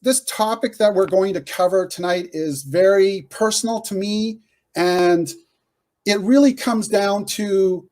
This topic that we're going to cover tonight is very personal to me, and it really comes down to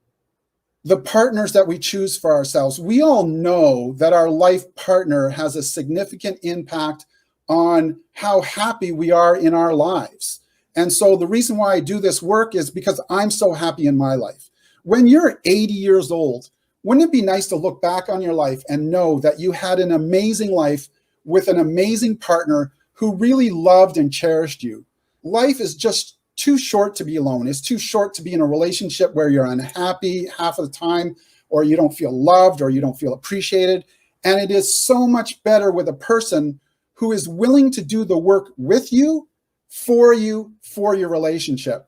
the partners that we choose for ourselves. We all know that our life partner has a significant impact on how happy we are in our lives. And so the reason why I do this work is because I'm so happy in my life. When you're 80 years old, wouldn't it be nice to look back on your life and know that you had an amazing life with an amazing partner who really loved and cherished you? Life is just too short to be alone. It's too short to be in a relationship where you're unhappy half of the time, or you don't feel loved, or you don't feel appreciated. And it is so much better with a person who is willing to do the work with you, for your relationship.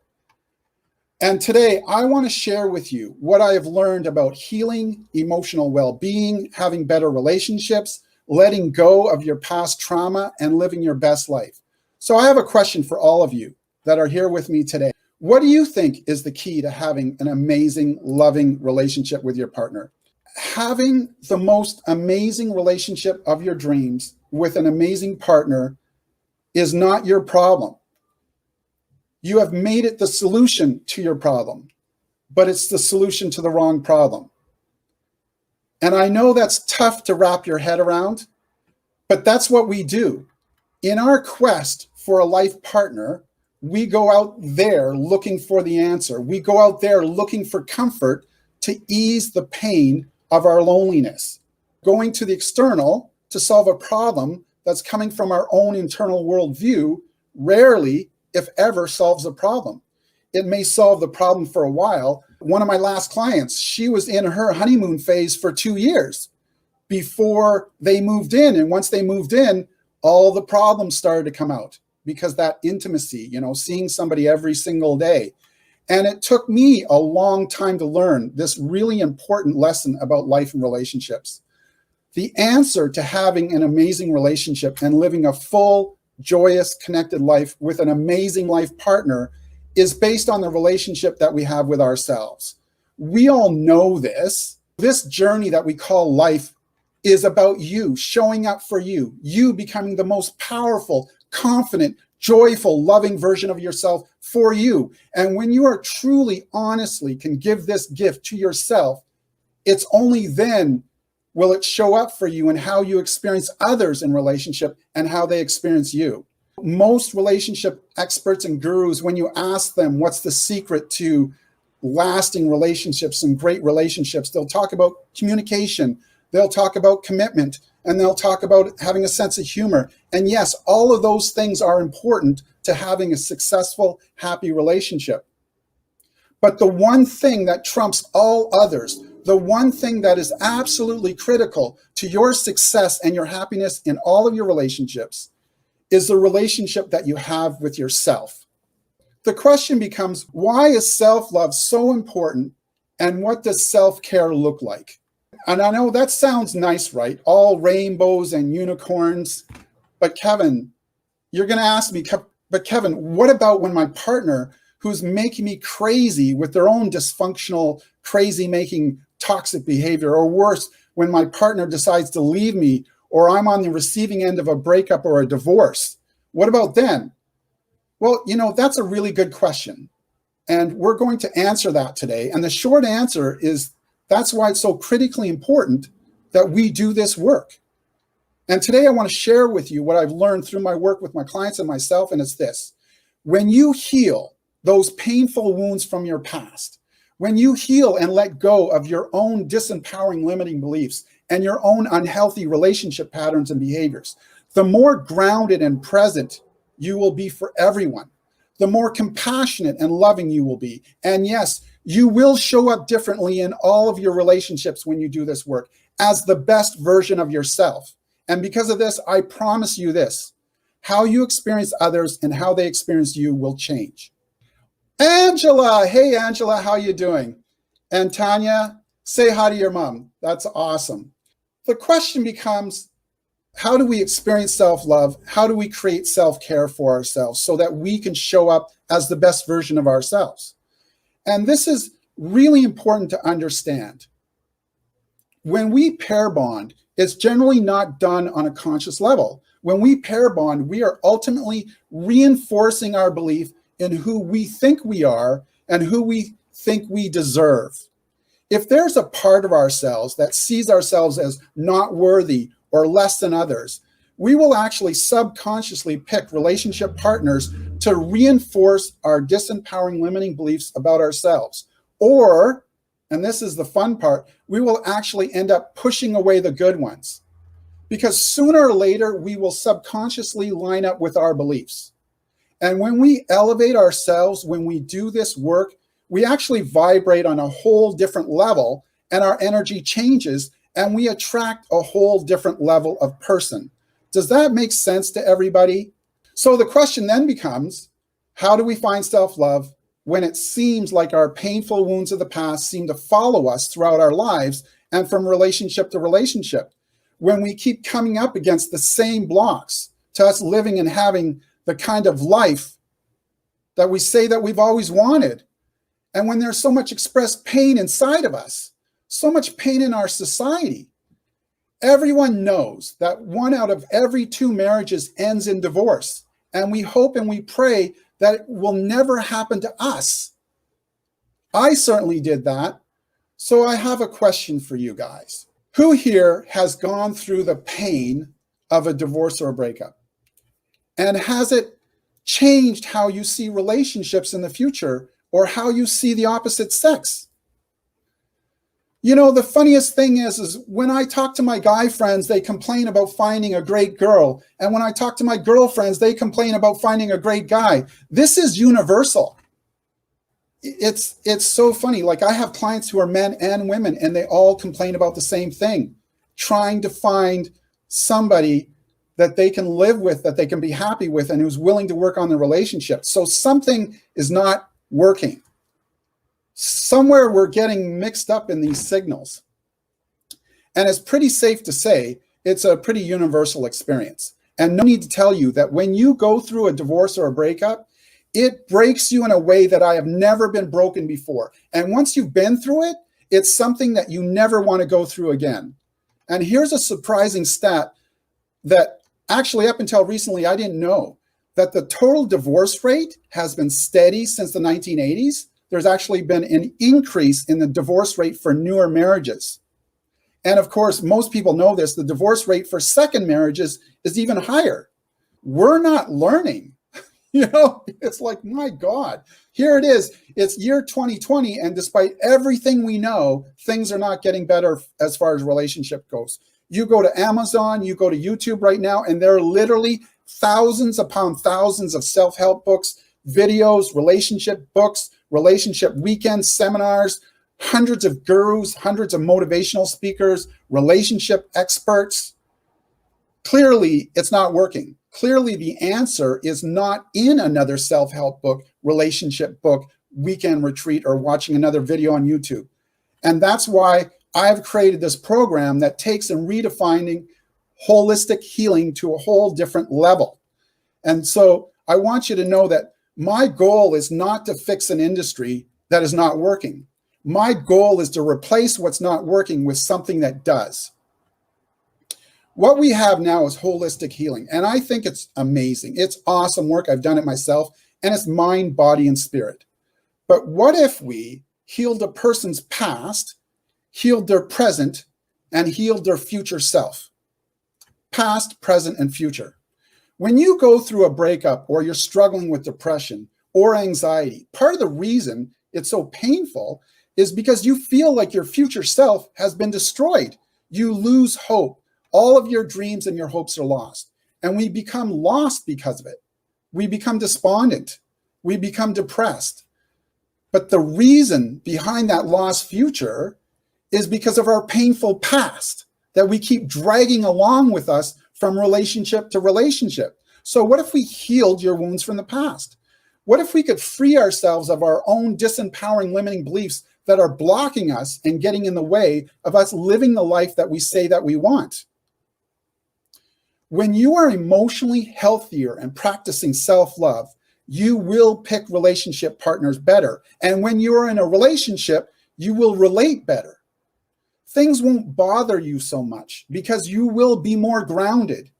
And today I want to share with you what I have learned about healing, emotional well-being, having better relationships, letting go of your past trauma, and living your best life. So I have a question for all of you that are here with me today. What do you think is the key to having an amazing, loving relationship with your partner? Having the most amazing relationship of your dreams with an amazing partner is not your problem. You have made it the solution to your problem, but it's the solution to the wrong problem. And I know that's tough to wrap your head around, but that's what we do. In our quest for a life partner, we go out there looking for the answer. We go out there looking for comfort to ease the pain of our loneliness. Going to the external to solve a problem that's coming from our own internal worldview rarely, if ever, solves a problem. It may solve the problem for a while. One of my last clients, she was in her honeymoon phase for 2 years before they moved in. And once they moved in, all the problems started to come out because that intimacy, seeing somebody every single day. And it took me a long time to learn this really important lesson about life and relationships. The answer to having an amazing relationship and living a full, joyous, connected life with an amazing life partner is based on the relationship that we have with ourselves. We all know this. This journey that we call life is about you showing up for you, you becoming the most powerful, confident, joyful, loving version of yourself for you. And when you are truly, honestly can give this gift to yourself, it's only then will it show up for you in how you experience others in relationship and how they experience you. Most relationship experts and gurus, when you ask them what's the secret to lasting relationships and great relationships, they'll talk about communication, they'll talk about commitment, and they'll talk about having a sense of humor. And yes, all of those things are important to having a successful, happy relationship. But the one thing that trumps all others, the one thing that is absolutely critical to your success and your happiness in all of your relationships is the relationship that you have with yourself. The question becomes, why is self-love so important, and what does self-care look like? And I know that sounds nice, right? All rainbows and unicorns. But Kevin, you're going to ask me, but Kevin, what about when my partner, who's making me crazy with their own dysfunctional, crazy-making toxic behavior, or worse, when my partner decides to leave me, or I'm on the receiving end of a breakup or a divorce? What about then? Well, that's a really good question. And we're going to answer that today. And the short answer is that's why it's so critically important that we do this work. And today I want to share with you what I've learned through my work with my clients and myself, and it's this. When you heal those painful wounds from your past, when you heal and let go of your own disempowering limiting beliefs and your own unhealthy relationship patterns and behaviors, the more grounded and present you will be for everyone, the more compassionate and loving you will be. And yes, you will show up differently in all of your relationships when you do this work as the best version of yourself. And because of this, I promise you this, how you experience others and how they experience you will change. Angela, hey Angela, how you doing? And Tanya, say hi to your mom. That's awesome. The question becomes, how do we experience self-love? How do we create self-care for ourselves so that we can show up as the best version of ourselves? And this is really important to understand. When we pair bond, it's generally not done on a conscious level. When we pair bond, we are ultimately reinforcing our belief in who we think we are and who we think we deserve. If there's a part of ourselves that sees ourselves as not worthy or less than others, we will actually subconsciously pick relationship partners to reinforce our disempowering, limiting beliefs about ourselves. Or, and this is the fun part, we will actually end up pushing away the good ones. Because sooner or later, we will subconsciously line up with our beliefs. And when we elevate ourselves, when we do this work, we actually vibrate on a whole different level, and our energy changes, and we attract a whole different level of person. Does that make sense to everybody? So the question then becomes, how do we find self-love when it seems like our painful wounds of the past seem to follow us throughout our lives and from relationship to relationship? When we keep coming up against the same blocks to us living and having the kind of life that we say that we've always wanted. And when there's so much expressed pain inside of us, so much pain in our society, everyone knows that 1 out of every 2 marriages ends in divorce. And we hope and we pray that it will never happen to us. I certainly did that. So I have a question for you guys. Who here has gone through the pain of a divorce or a breakup? And has it changed how you see relationships in the future or how you see the opposite sex? You know, the funniest thing is when I talk to my guy friends, they complain about finding a great girl. And when I talk to my girlfriends, they complain about finding a great guy. This is universal. It's so funny. Like, I have clients who are men and women, and they all complain about the same thing, trying to find somebody that they can live with, that they can be happy with, and who's willing to work on the relationship. So something is not working. Somewhere we're getting mixed up in these signals. And it's pretty safe to say it's a pretty universal experience. And no need to tell you that when you go through a divorce or a breakup, it breaks you in a way that I have never been broken before. And once you've been through it, it's something that you never want to go through again. And here's a surprising stat that actually up until recently I didn't know, that the total divorce rate has been steady since the 1980s. There's actually been an increase in the divorce rate for newer marriages. And of course, most people know this, the divorce rate for second marriages is even higher. We're not learning. You know, it's like, my God, here it is. It's year 2020. And despite everything we know, things are not getting better as far as relationship goes. You go to Amazon, you go to YouTube right now, and there are literally thousands upon thousands of self-help books, videos, relationship books, relationship weekend seminars, hundreds of gurus, hundreds of motivational speakers, relationship experts. Clearly, it's not working. Clearly, the answer is not in another self-help book, relationship book, weekend retreat, or watching another video on YouTube. And that's why I've created this program that takes and redefining holistic healing to a whole different level. And so I want you to know that my goal is not to fix an industry that is not working. My goal is to replace what's not working with something that does. What we have now is holistic healing, and I think it's amazing. It's awesome work. I've done it myself, and it's mind, body, and spirit. But what if we healed a person's past, healed their present, and healed their future self? Past, present, and future. When you go through a breakup or you're struggling with depression or anxiety, part of the reason it's so painful is because you feel like your future self has been destroyed. You lose hope. All of your dreams and your hopes are lost. And we become lost because of it. We become despondent. We become depressed. But the reason behind that lost future is because of our painful past that we keep dragging along with us from relationship to relationship. So what if we healed your wounds from the past? What if we could free ourselves of our own disempowering, limiting beliefs that are blocking us and getting in the way of us living the life that we say that we want? When you are emotionally healthier and practicing self-love, you will pick relationship partners better. And when you are in a relationship, you will relate better. Things won't bother you so much because you will be more grounded.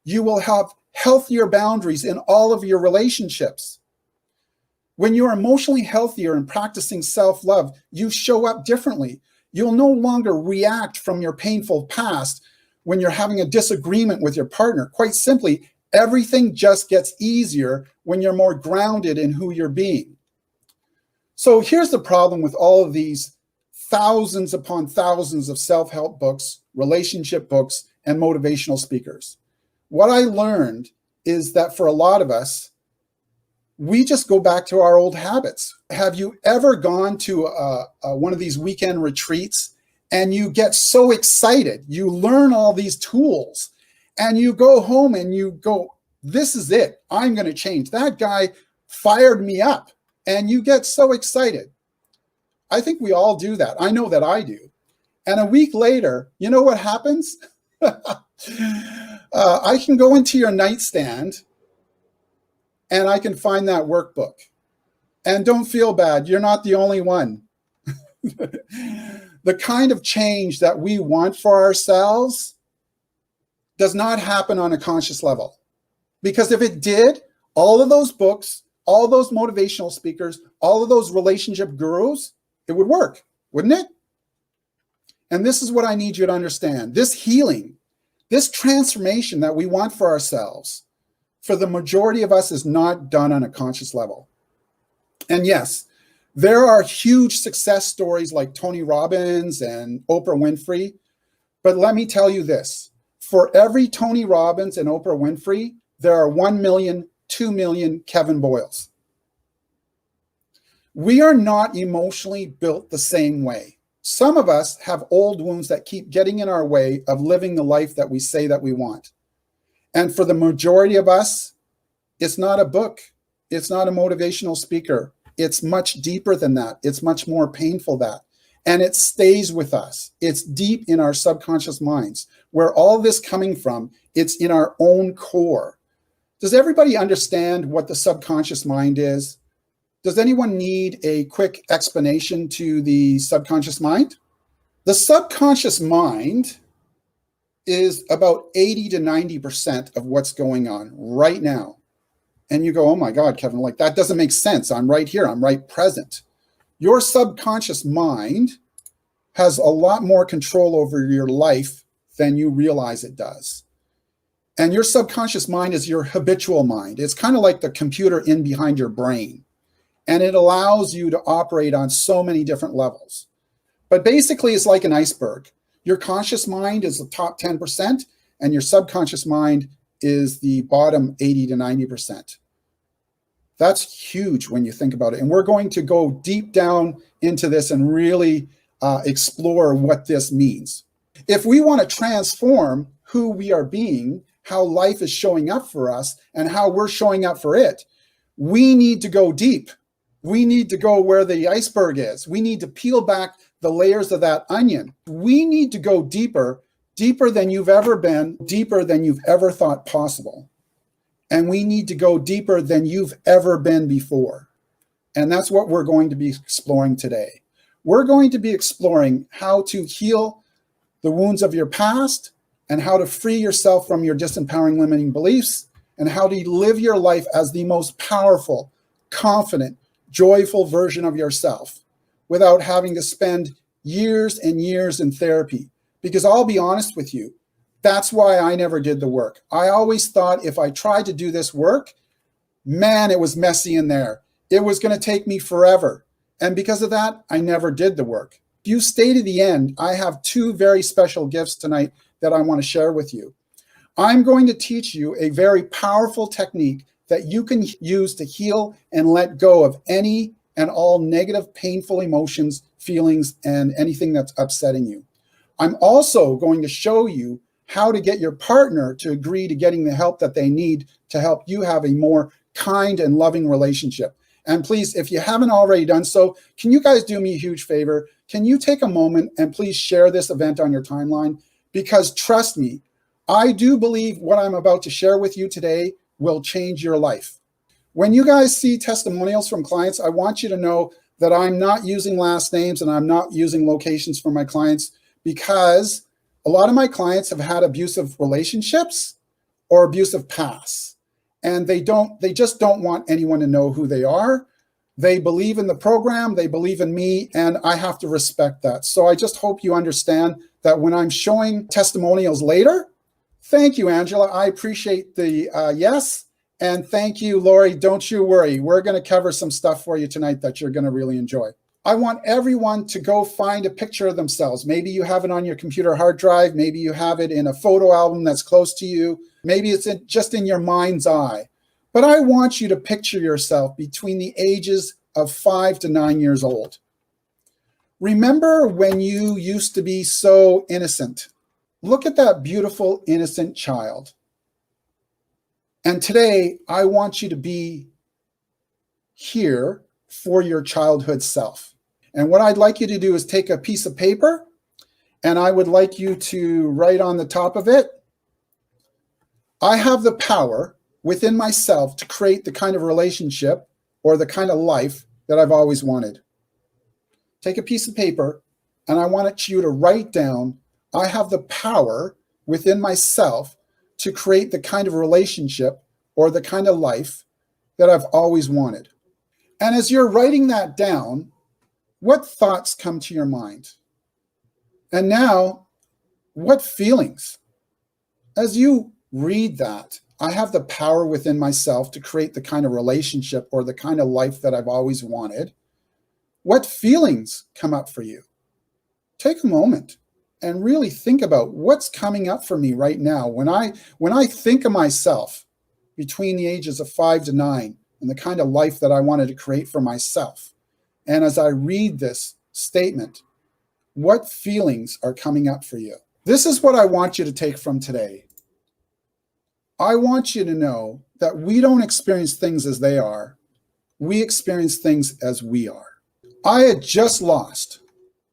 You will have healthier boundaries in all of your relationships. When you're emotionally healthier and practicing self-love, you show up differently. You'll no longer react from your painful past when you're having a disagreement with your partner. Quite simply, everything just gets easier when you're more grounded in who you're being. So here's the problem with all of these thousands upon thousands of self-help books, relationship books, and motivational speakers. What I learned is that for a lot of us, we just go back to our old habits. Have you ever gone to one of these weekend retreats and you get so excited? You learn all these tools and you go home and you go, this is it. I'm going to change. That guy fired me up. And you get so excited. I think we all do that. I know that I do. And a week later, you know what happens? I can go into your nightstand and I can find that workbook. And don't feel bad. You're not the only one. The kind of change that we want for ourselves does not happen on a conscious level. Because if it did, all of those books, all those motivational speakers, all of those relationship gurus, it would work, wouldn't it? And this is what I need you to understand. This healing, this transformation that we want for ourselves, for the majority of us, is not done on a conscious level. And yes, there are huge success stories like Tony Robbins and Oprah Winfrey. But let me tell you this, for every Tony Robbins and Oprah Winfrey, there are 1 million 2 million Kevin Boyles. We are not emotionally built the same way. Some of us have old wounds that keep getting in our way of living the life that we say that we want. And for the majority of us, it's not a book. It's not a motivational speaker. It's much deeper than that. It's much more painful than that. And it stays with us. It's deep in our subconscious minds. Where all this coming from, it's in our own core. Does everybody understand what the subconscious mind is? Does anyone need a quick explanation to the subconscious mind? The subconscious mind is about 80 to 90% of what's going on right now. And you go, oh my God, Kevin, like that doesn't make sense. I'm right here. I'm right present. Your subconscious mind has a lot more control over your life than you realize it does. And your subconscious mind is your habitual mind. It's kind of like the computer in behind your brain. And it allows you to operate on so many different levels. But basically, it's like an iceberg. Your conscious mind is the top 10%, and your subconscious mind is the bottom 80 to 90%. That's huge when you think about it. And we're going to go deep down into this and really explore what this means. If we want to transform who we are being, how life is showing up for us, and how we're showing up for it, we need to go deep. We need to go where the iceberg is. We need to peel back the layers of that onion. We need to go deeper, deeper than you've ever been, deeper than you've ever thought possible. And we need to go deeper than you've ever been before. And that's what we're going to be exploring today. We're going to be exploring how to heal the wounds of your past, and how to free yourself from your disempowering limiting beliefs, and how to live your life as the most powerful, confident, joyful version of yourself without having to spend years and years in therapy. Because I'll be honest with you, that's why I never did the work. I always thought if I tried to do this work, man, it was messy in there. It was going to take me forever. And because of that, I never did the work. If you stay to the end, I have 2 very special gifts tonight that I want to share with you. I'm going to teach you a very powerful technique that you can use to heal and let go of any and all negative, painful emotions, feelings, and anything that's upsetting you. I'm also going to show you how to get your partner to agree to getting the help that they need to help you have a more kind and loving relationship. And please, if you haven't already done so, can you guys do me a huge favor? Can you take a moment and please share this event on your timeline? Because trust me, I do believe what I'm about to share with you today will change your life. When you guys see testimonials from clients, I want you to know that I'm not using last names and I'm not using locations for my clients, because a lot of my clients have had abusive relationships, or abusive pasts. And they just don't want anyone to know who they are. They believe in the program, they believe in me, and I have to respect that. So I just hope you understand that when I'm showing testimonials later, thank you, Angela. I appreciate the yes. And thank you, Lori. Don't you worry. We're going to cover some stuff for you tonight that you're going to really enjoy. I want everyone to go find a picture of themselves. Maybe you have it on your computer hard drive. Maybe you have it in a photo album that's close to you. Maybe it's just in your mind's eye. But I want you to picture yourself between the ages of 5 to 9 years old. Remember when you used to be so innocent? Look at that beautiful, innocent child. And today, I want you to be here for your childhood self. And what I'd like you to do is take a piece of paper, and I would like you to write on the top of it, I have the power within myself to create the kind of relationship or the kind of life that I've always wanted. Take a piece of paper, and I want you to write down, I have the power within myself to create the kind of relationship or the kind of life that I've always wanted. And as you're writing that down, what thoughts come to your mind? And now, what feelings? As you read that, I have the power within myself to create the kind of relationship or the kind of life that I've always wanted. What feelings come up for you? Take a moment and really think about what's coming up for me right now. When I think of myself between the ages of 5 to 9 and the kind of life that I wanted to create for myself, and as I read this statement, what feelings are coming up for you? This is what I want you to take from today. I want you to know that we don't experience things as they are. We experience things as we are. I had just lost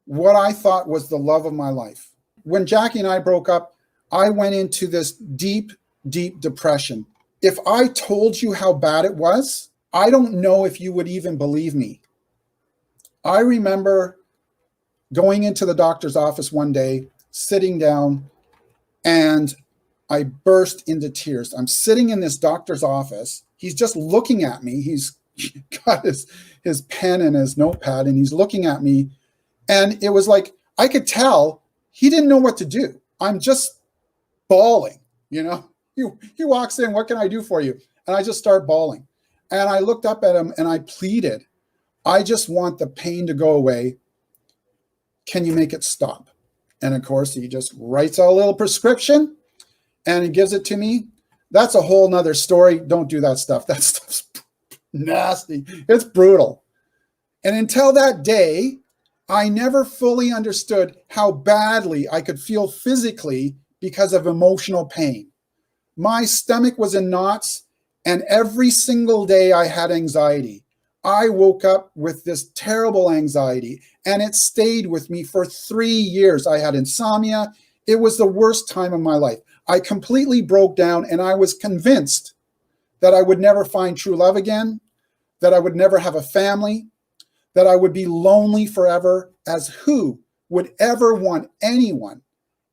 what I thought was the love of my life. When Jackie and I broke up, I went into this deep, deep depression. If I told you how bad it was, I don't know if you would even believe me. I remember going into the doctor's office one day, sitting down, and I burst into tears. I'm sitting in this doctor's office. He's just looking at me. He's got his pen and his notepad, and he's looking at me. And it was like, I could tell he didn't know what to do. I'm just bawling, you know. He walks in, what can I do for you? And I just start bawling. And I looked up at him and I pleaded, I just want the pain to go away. Can you make it stop? And of course, he just writes a little prescription and he gives it to me. That's a whole nother story. Don't do that stuff. That stuff's nasty. It's brutal. And until that day, I never fully understood how badly I could feel physically because of emotional pain. My stomach was in knots, and every single day I had anxiety. I woke up with this terrible anxiety, and it stayed with me for 3 years. I had insomnia. It was the worst time of my life. I completely broke down, and I was convinced that I would never find true love again, that I would never have a family, that I would be lonely forever, as who would ever want anyone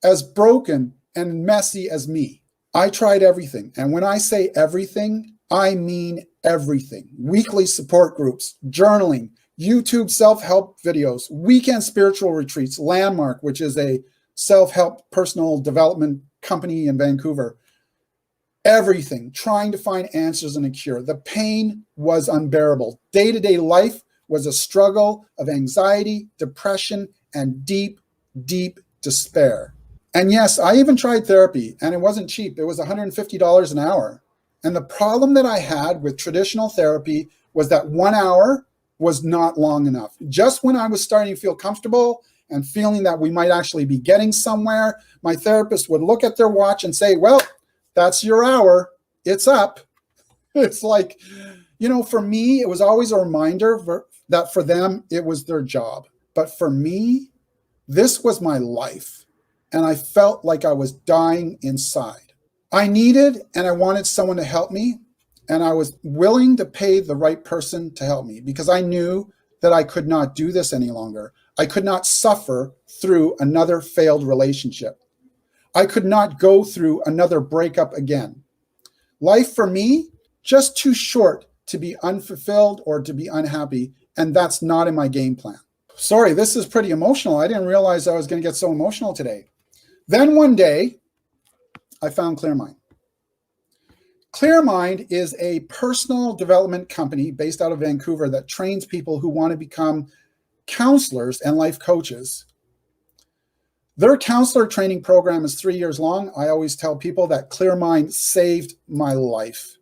as broken and messy as me? I tried everything. And when I say everything, I mean everything. Weekly support groups, journaling, YouTube self-help videos, weekend spiritual retreats, Landmark, which is a self-help personal development company in Vancouver. Everything, trying to find answers and a cure. The pain was unbearable. Day-to-day life was a struggle of anxiety, depression, and deep, deep despair. And yes, I even tried therapy, and it wasn't cheap. It was $150 an hour. And the problem that I had with traditional therapy was that 1 hour was not long enough. Just when I was starting to feel comfortable and feeling that we might actually be getting somewhere, my therapist would look at their watch and say, well, that's your hour. It's up. It's like, you know, for me, it was always a reminder that for them, it was their job. But for me, this was my life. And I felt like I was dying inside. I needed and I wanted someone to help me. And I was willing to pay the right person to help me because I knew that I could not do this any longer. I could not suffer through another failed relationship. I could not go through another breakup again. Life for me, just too short to be unfulfilled or to be unhappy. And that's not in my game plan. Sorry, this is pretty emotional. I didn't realize I was going to get so emotional today. Then one day, I found ClearMind. ClearMind is a personal development company based out of Vancouver that trains people who want to become counselors and life coaches. Their counselor training program is 3 years long. I always tell people that ClearMind saved my life.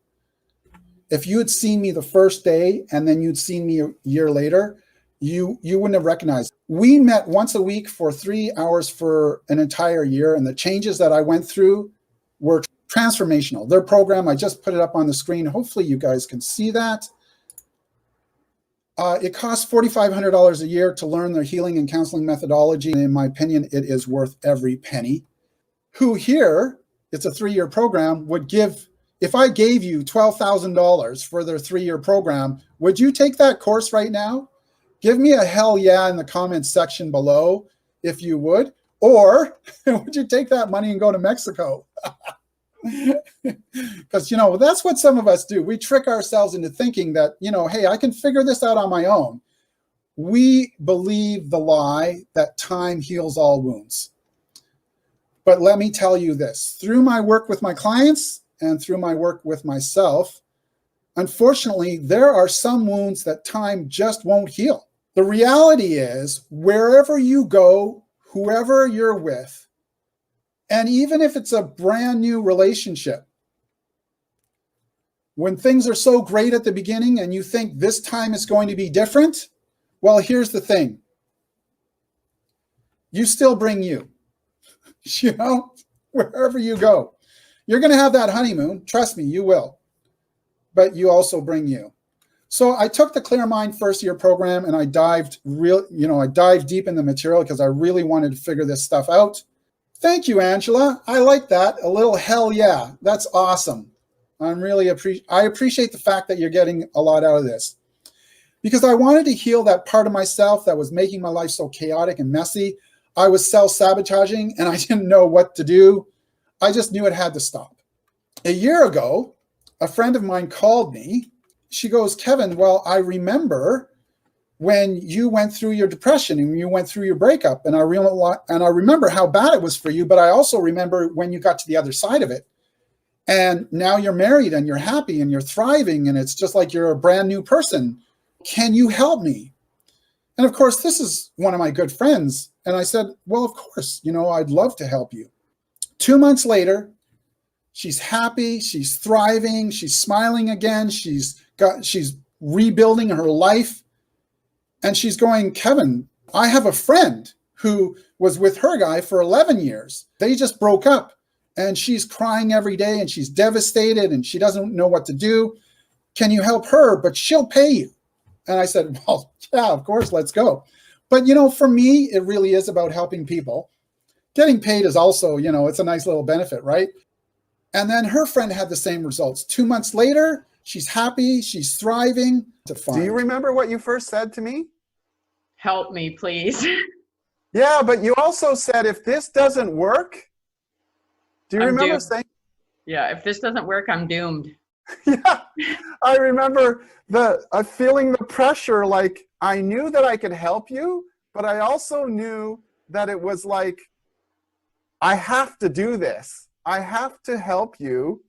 If you had seen me the first day and then you'd seen me a year later, you wouldn't have recognized. We met once a week for 3 hours for an entire year, and the changes that I went through were transformational. Their program, I just put it up on the screen. Hopefully you guys can see that. It costs $4,500 a year to learn their healing and counseling methodology. And in my opinion, it is worth every penny. Who here, it's a 3-year program, would give, if I gave you $12,000 for their 3-year program, would you take that course right now? Give me a hell yeah in the comments section below if you would. Or would you take that money and go to Mexico? Because, that's what some of us do. We trick ourselves into thinking that, hey, I can figure this out on my own. We believe the lie that time heals all wounds. But let me tell you this, through my work with my clients and through my work with myself, unfortunately, there are some wounds that time just won't heal. The reality is, wherever you go, whoever you're with, and even if it's a brand new relationship, when things are so great at the beginning and you think this time is going to be different, well, here's the thing. You still bring you, wherever you go. You're going to have that honeymoon. Trust me, you will. But you also bring you. So I took the ClearMind first-year program and I dived deep in the material because I really wanted to figure this stuff out. Thank you, Angela. I like that. A little hell yeah. That's awesome. I appreciate the fact that you're getting a lot out of this, because I wanted to heal that part of myself that was making my life so chaotic and messy. I was self-sabotaging and I didn't know what to do. I just knew it had to stop. A year ago, a friend of mine called me. She goes, Kevin, well, I remember when you went through your depression and you went through your breakup, and I remember how bad it was for you, but I also remember when you got to the other side of it. And now you're married and you're happy and you're thriving and it's just like you're a brand new person. Can you help me? And of course, this is one of my good friends. And I said, well, of course, I'd love to help you. 2 months later, she's happy, she's thriving, she's smiling again, she's rebuilding her life. And she's going, Kevin, I have a friend who was with her guy for 11 years. They just broke up and she's crying every day and she's devastated and she doesn't know what to do. Can you help her? But she'll pay you. And I said, well, yeah, of course, let's go. But, for me, it really is about helping people. Getting paid is also, it's a nice little benefit, right? And then her friend had the same results. 2 months later, she's happy, she's thriving. Do you remember what you first said to me? Help me, please. Yeah, but you also said, if this doesn't work, do you remember saying? Yeah, if this doesn't work, I'm doomed. Yeah, I remember feeling the pressure, like I knew that I could help you, but I also knew that it was like, I have to do this. I have to help you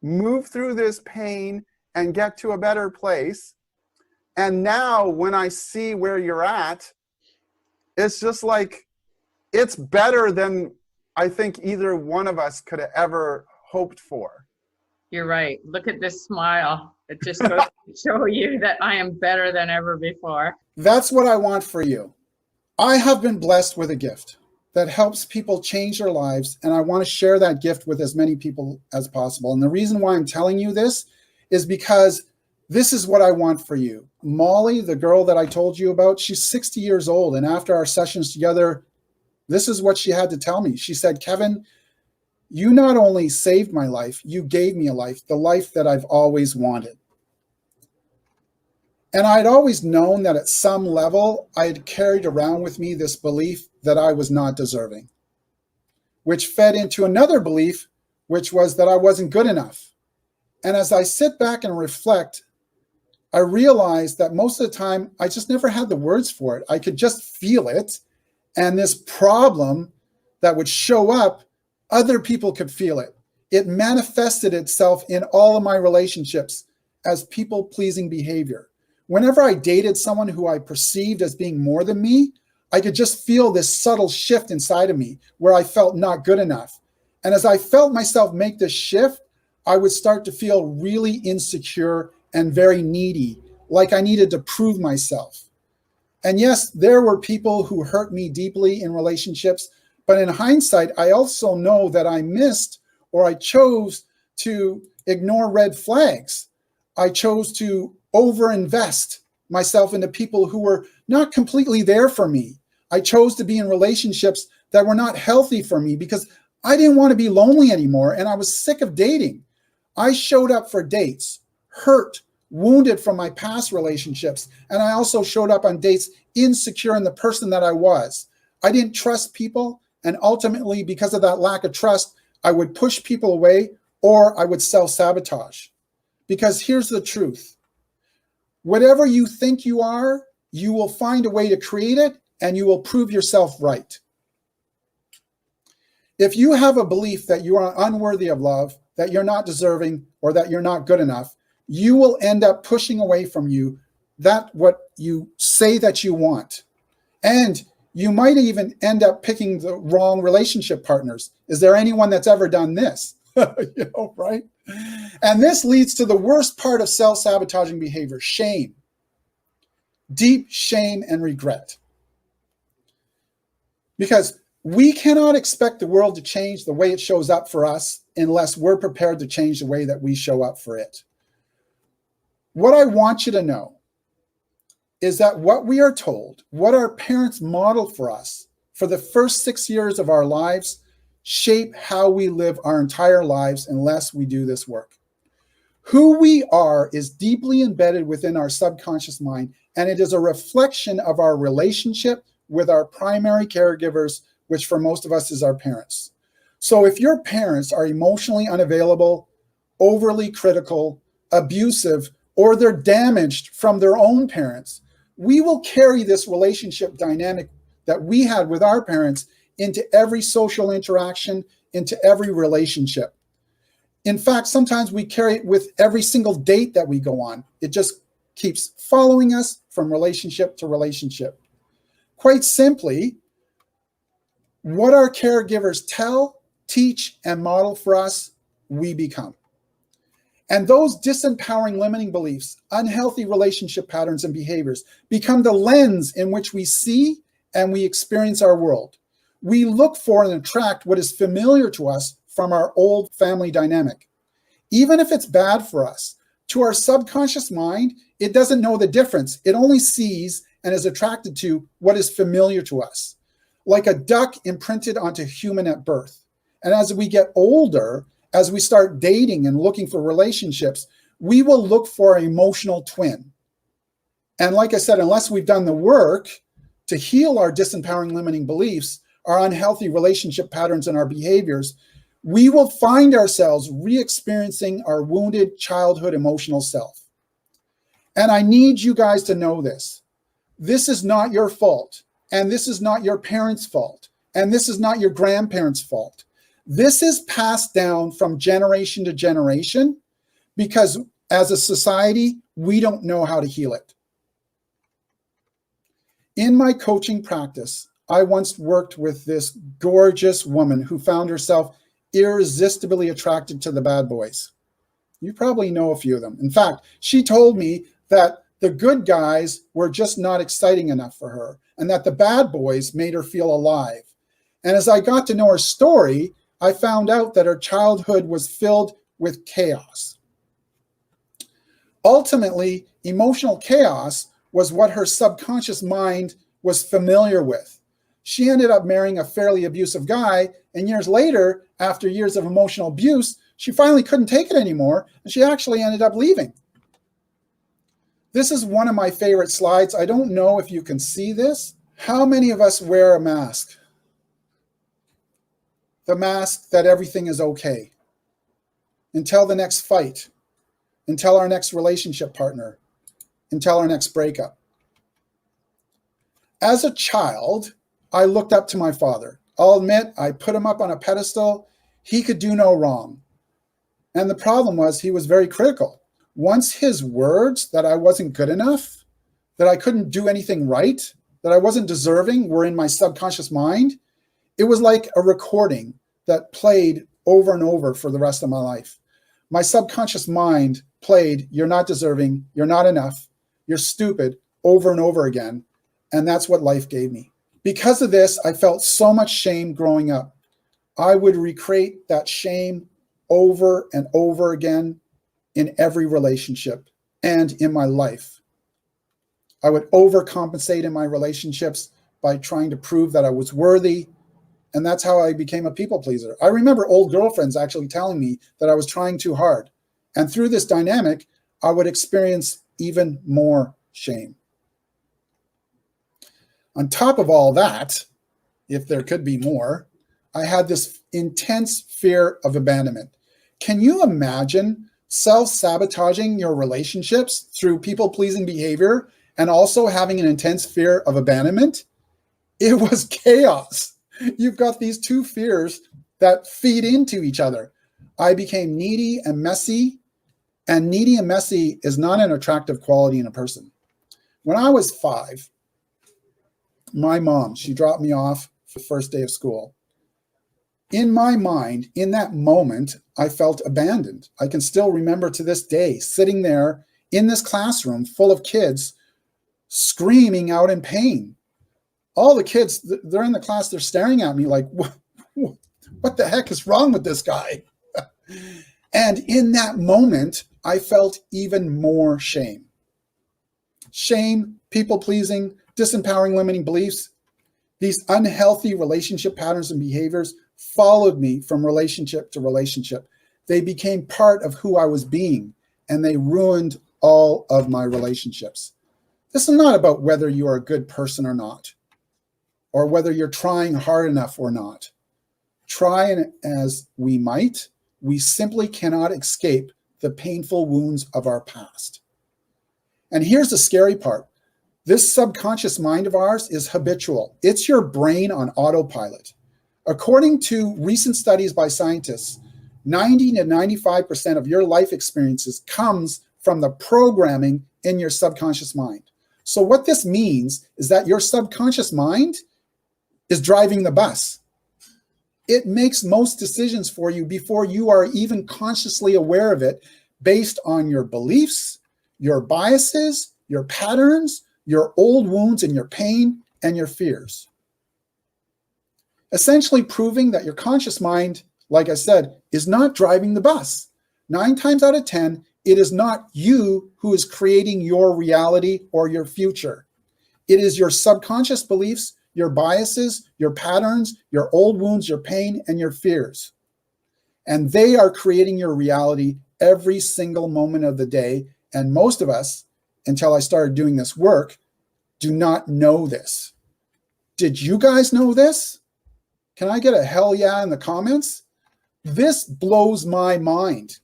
move through this pain and get to a better place. And now when I see where you're at, it's just like, it's better than I think either one of us could have ever hoped for. You're right. Look at this smile. It just goes to show you that I am better than ever before. That's what I want for you. I have been blessed with a gift that helps people change their lives, and I want to share that gift with as many people as possible. And the reason why I'm telling you this is because this is what I want for you. Molly, the girl that I told you about, she's 60 years old. And after our sessions together, this is what she had to tell me. She said, Kevin, you not only saved my life, you gave me a life, the life that I've always wanted. And I'd always known that at some level, I had carried around with me this belief that I was not deserving, which fed into another belief, which was that I wasn't good enough. And as I sit back and reflect, I realized that most of the time, I just never had the words for it. I could just feel it. And this problem that would show up, other people could feel it. It manifested itself in all of my relationships as people-pleasing behavior. Whenever I dated someone who I perceived as being more than me, I could just feel this subtle shift inside of me where I felt not good enough. And as I felt myself make this shift, I would start to feel really insecure and very needy, like I needed to prove myself. And yes, there were people who hurt me deeply in relationships, but in hindsight, I also know that I missed or I chose to ignore red flags. I chose to overinvest myself into people who were not completely there for me. I chose to be in relationships that were not healthy for me because I didn't want to be lonely anymore and I was sick of dating. I showed up for dates, hurt, wounded from my past relationships, and I also showed up on dates insecure in the person that I was. I didn't trust people, and ultimately, because of that lack of trust, I would push people away or I would self-sabotage. Because here's the truth. Whatever you think you are, you will find a way to create it and you will prove yourself right. If you have a belief that you are unworthy of love, that you're not deserving, or that you're not good enough, you will end up pushing away from you that what you say that you want. And you might even end up picking the wrong relationship partners. Is there anyone that's ever done this? Right? And this leads to the worst part of self-sabotaging behavior, shame. Deep shame and regret. Because we cannot expect the world to change the way it shows up for us unless we're prepared to change the way that we show up for it. What I want you to know is that what we are told, what our parents modeled for us for the first 6 years of our lives, shape how we live our entire lives unless we do this work. Who we are is deeply embedded within our subconscious mind, and it is a reflection of our relationship with our primary caregivers, which for most of us is our parents. So if your parents are emotionally unavailable, overly critical, abusive, or they're damaged from their own parents, we will carry this relationship dynamic that we had with our parents into every social interaction, into every relationship. In fact, sometimes we carry it with every single date that we go on. It just keeps following us from relationship to relationship. Quite simply, what our caregivers tell, teach, and model for us, we become. And those disempowering limiting beliefs, unhealthy relationship patterns and behaviors become the lens in which we see and we experience our world. We look for and attract what is familiar to us from our old family dynamic. Even if it's bad for us, to our subconscious mind, it doesn't know the difference. It only sees and is attracted to what is familiar to us, like a duck imprinted onto human at birth. And as we get older, as we start dating and looking for relationships, we will look for an emotional twin. And like I said, unless we've done the work to heal our disempowering limiting beliefs, our unhealthy relationship patterns and our behaviors, we will find ourselves re-experiencing our wounded childhood emotional self. And I need you guys to know this. This is not your fault. And this is not your parents' fault. And this is not your grandparents' fault. This is passed down from generation to generation because as a society, we don't know how to heal it. In my coaching practice, I once worked with this gorgeous woman who found herself irresistibly attracted to the bad boys. You probably know a few of them. In fact, she told me that the good guys were just not exciting enough for her and that the bad boys made her feel alive. And as I got to know her story, I found out that her childhood was filled with chaos. Ultimately, emotional chaos was what her subconscious mind was familiar with. She ended up marrying a fairly abusive guy, and years later, after years of emotional abuse, she finally couldn't take it anymore, and she actually ended up leaving. This is one of my favorite slides. I don't know if you can see this. How many of us wear a mask? The mask that everything is okay until the next fight, until our next relationship partner, until our next breakup. As a child, I looked up to my father. I'll admit, I put him up on a pedestal. He could do no wrong. And the problem was he was very critical. Once his words that I wasn't good enough, that I couldn't do anything right, that I wasn't deserving were in my subconscious mind, it was like a recording that played over and over for the rest of my life. My subconscious mind played, "You're not deserving, you're not enough, you're stupid," over and over again. And that's what life gave me. Because of this, I felt so much shame growing up. I would recreate that shame over and over again in every relationship and in my life. I would overcompensate in my relationships by trying to prove that I was worthy. And that's how I became a people pleaser. I remember old girlfriends actually telling me that I was trying too hard. And through this dynamic, I would experience even more shame. On top of all that, if there could be more, I had this intense fear of abandonment. Can you imagine self-sabotaging your relationships through people-pleasing behavior and also having an intense fear of abandonment? It was chaos. You've got these two fears that feed into each other. I became needy and messy, and needy and messy is not an attractive quality in a person. When I was 5, my mom, she dropped me off for the first day of school. In my mind, in that moment, I felt abandoned. I can still remember to this day sitting there in this classroom full of kids screaming out in pain. All the kids, they're in the class, they're staring at me like, what the heck is wrong with this guy? And in that moment, I felt even more shame. Shame, people-pleasing, disempowering limiting beliefs, these unhealthy relationship patterns and behaviors followed me from relationship to relationship. They became part of who I was being, and they ruined all of my relationships. This is not about whether you are a good person or not, or whether you're trying hard enough or not. Try as we might, we simply cannot escape the painful wounds of our past. And here's the scary part. This subconscious mind of ours is habitual. It's your brain on autopilot. According to recent studies by scientists, 90 to 95% of your life experiences comes from the programming in your subconscious mind. So what this means is that your subconscious mind is driving the bus. It makes most decisions for you before you are even consciously aware of it, based on your beliefs, your biases, your patterns, your old wounds and your pain and your fears. Essentially proving that your conscious mind, like I said, is not driving the bus. 9 times out of 10, it is not you who is creating your reality or your future. It is your subconscious beliefs, your biases, your patterns, your old wounds, your pain, and your fears. And they are creating your reality every single moment of the day. And most of us, until I started doing this work, do not know this. Did you guys know this? Can I get a hell yeah in the comments? This blows my mind.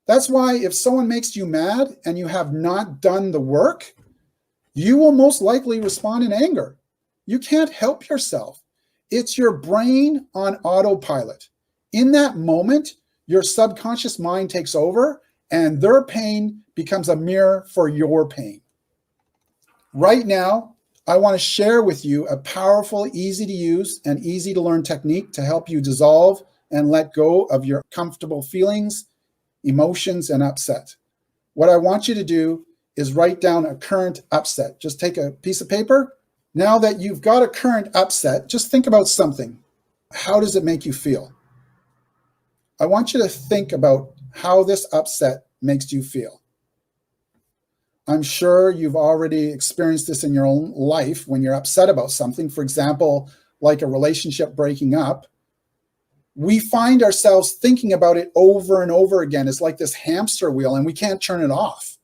That's why if someone makes you mad and you have not done the work, you will most likely respond in anger. You can't help yourself. It's your brain on autopilot. In that moment, your subconscious mind takes over and their pain becomes a mirror for your pain. Right now, I want to share with you a powerful, easy to use and easy to learn technique to help you dissolve and let go of your comfortable feelings, emotions, and upset. What I want you to do is write down a current upset. Just take a piece of paper. Now that you've got a current upset, just think about something. How does it make you feel? I want you to think about how this upset makes you feel. I'm sure you've already experienced this in your own life when you're upset about something. For example, like a relationship breaking up. We find ourselves thinking about it over and over again. It's like this hamster wheel and we can't turn it off.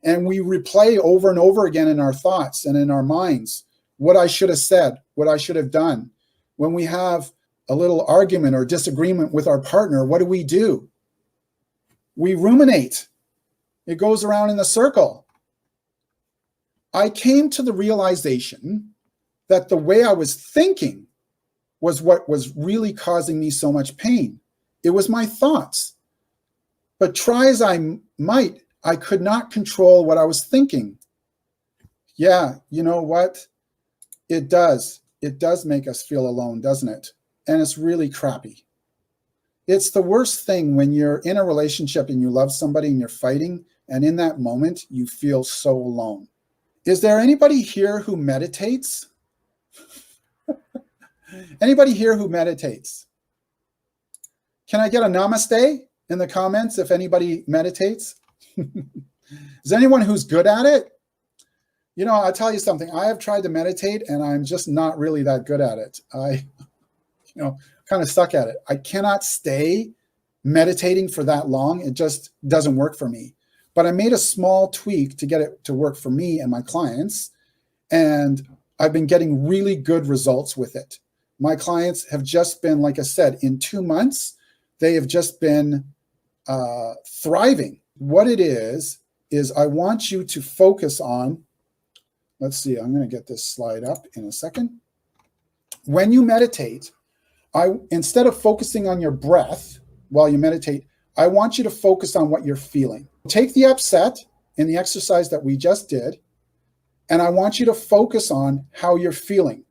And we replay over and over again in our thoughts and in our minds what I should have said, what I should have done. When we have a little argument or disagreement with our partner, what do? We ruminate. It goes around in the circle. I came to the realization that the way I was thinking was what was really causing me so much pain. It was my thoughts. But try as I might, I could not control what I was thinking. Yeah, you know what? It does. It does make us feel alone, doesn't it? And it's really crappy. It's the worst thing when you're in a relationship and you love somebody and you're fighting, and in that moment, you feel so alone. Is there anybody here who meditates? Anybody here who meditates? Can I get a namaste in the comments if anybody meditates? Is anyone who's good at it? You know, I'll tell you something. I have tried to meditate and I'm just not really that good at it. I, kind of suck at it. I cannot stay meditating for that long. It just doesn't work for me. But I made a small tweak to get it to work for me and my clients. And I've been getting really good results with it. My clients have just been, like I said, in 2 months, they have just been thriving. What it is I want you to focus on, let's see, I'm going to get this slide up in a second. When you meditate, instead of focusing on your breath while you meditate, I want you to focus on what you're feeling. Take the upset in the exercise that we just did, and I want you to focus on how you're feeling.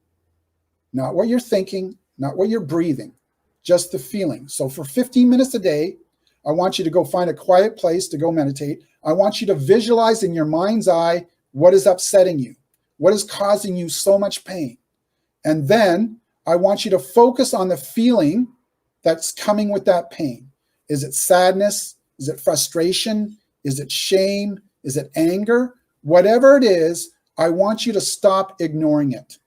Not what you're thinking, not what you're breathing, just the feeling. So for 15 minutes a day, I want you to go find a quiet place to go meditate. I want you to visualize in your mind's eye what is upsetting you, what is causing you so much pain. And then I want you to focus on the feeling that's coming with that pain. Is it sadness? Is it frustration? Is it shame? Is it anger? Whatever it is, I want you to stop ignoring it.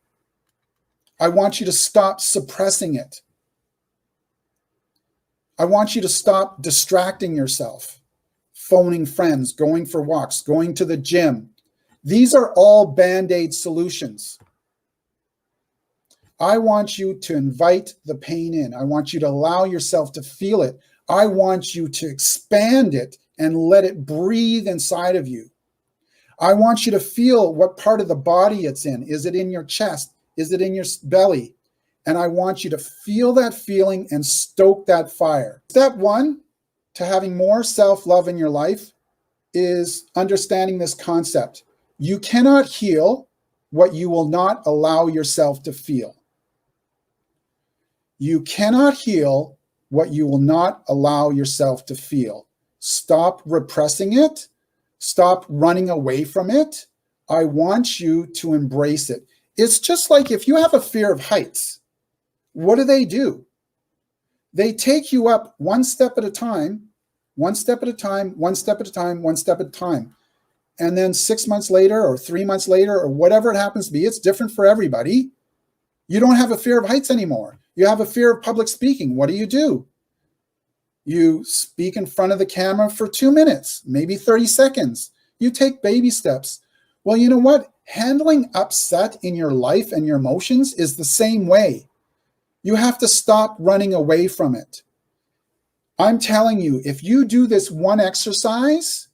I want you to stop suppressing it. I want you to stop distracting yourself, phoning friends, going for walks, going to the gym. These are all Band-Aid solutions. I want you to invite the pain in. I want you to allow yourself to feel it. I want you to expand it and let it breathe inside of you. I want you to feel what part of the body it's in. Is it in your chest? Is it in your belly? And I want you to feel that feeling and stoke that fire. Step one to having more self-love in your life is understanding this concept. You cannot heal what you will not allow yourself to feel. You cannot heal what you will not allow yourself to feel. Stop repressing it. Stop running away from it. I want you to embrace it. It's just like if you have a fear of heights, what do? They take you up one step at a time, one step at a time, one step at a time, one step at a time. And then 6 months later or 3 months later or whatever it happens to be, it's different for everybody. You don't have a fear of heights anymore. You have a fear of public speaking. What do? You speak in front of the camera for 2 minutes, maybe 30 seconds. You take baby steps. Well, you know what? Handling upset in your life and your emotions is the same way. You have to stop running away from it. I'm telling you, if you do this one exercise,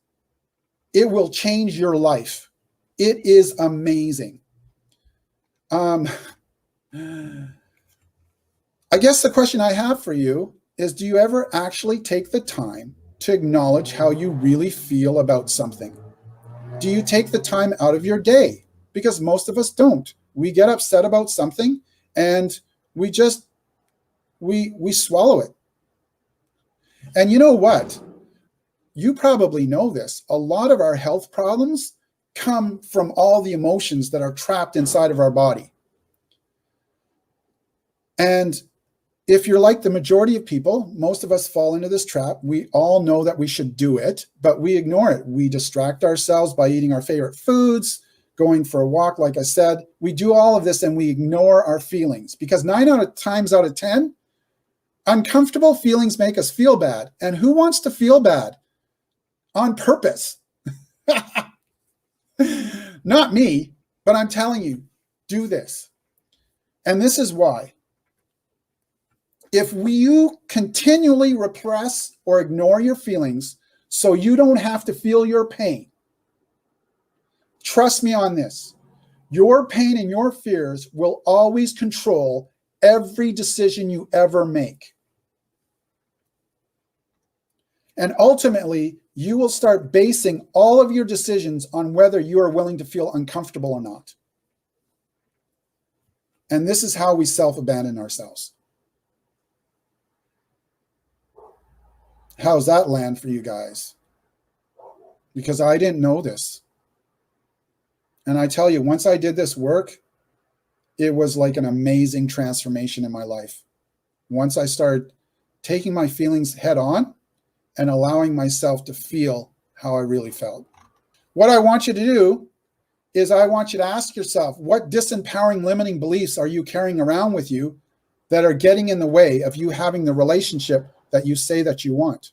it will change your life. It is amazing. I guess the question I have for you is, do you ever actually take the time to acknowledge how you really feel about something? Do you take the time out of your day? Because most of us don't. We get upset about something and we swallow it. And you know what? You probably know this. A lot of our health problems come from all the emotions that are trapped inside of our body. And if you're like the majority of people, most of us fall into this trap. We all know that we should do it, but we ignore it. We distract ourselves by eating our favorite foods, going for a walk, like I said. We do all of this and we ignore our feelings because 9 times out of 10, uncomfortable feelings make us feel bad. And who wants to feel bad? On purpose. Not me, but I'm telling you, do this. And this is why. If you continually repress or ignore your feelings, so you don't have to feel your pain. Trust me on this. Your pain and your fears will always control every decision you ever make. And ultimately, you will start basing all of your decisions on whether you are willing to feel uncomfortable or not. And this is how we self-abandon ourselves. How's that land for you guys? Because I didn't know this. And I tell you, once I did this work, it was like an amazing transformation in my life. Once I started taking my feelings head on and allowing myself to feel how I really felt. What I want you to do is I want you to ask yourself, what disempowering limiting beliefs are you carrying around with you that are getting in the way of you having the relationship that you say that you want?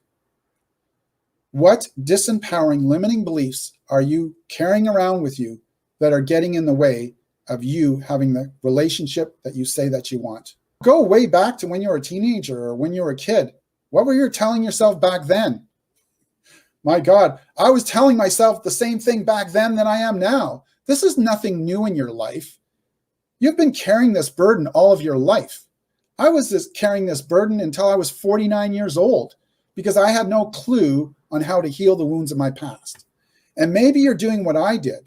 What disempowering limiting beliefs are you carrying around with you that are getting in the way of you having the relationship that you say that you want? Go way back to when you were a teenager or when you were a kid. What were you telling yourself back then? My God, I was telling myself the same thing back then that I am now. This is nothing new in your life. You've been carrying this burden all of your life. I was just carrying this burden until I was 49 years old because I had no clue on how to heal the wounds of my past. And maybe you're doing what I did,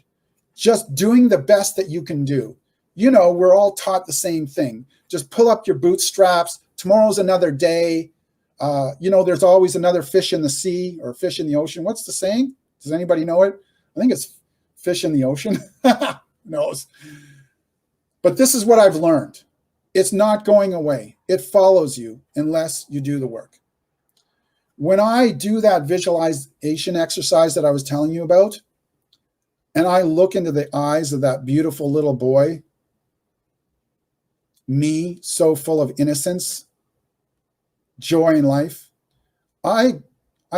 just doing the best that you can do. You know, we're all taught the same thing. Just pull up your bootstraps. Tomorrow's another day. You know, there's always another fish in the sea or fish in the ocean. What's the saying? Does anybody know it? I think it's fish in the ocean. Who knows? But this is what I've learned. It's not going away. It follows you unless you do the work. When I do that visualization exercise that I was telling you about, and I look into the eyes of that beautiful little boy, me, so full of innocence, joy in life, I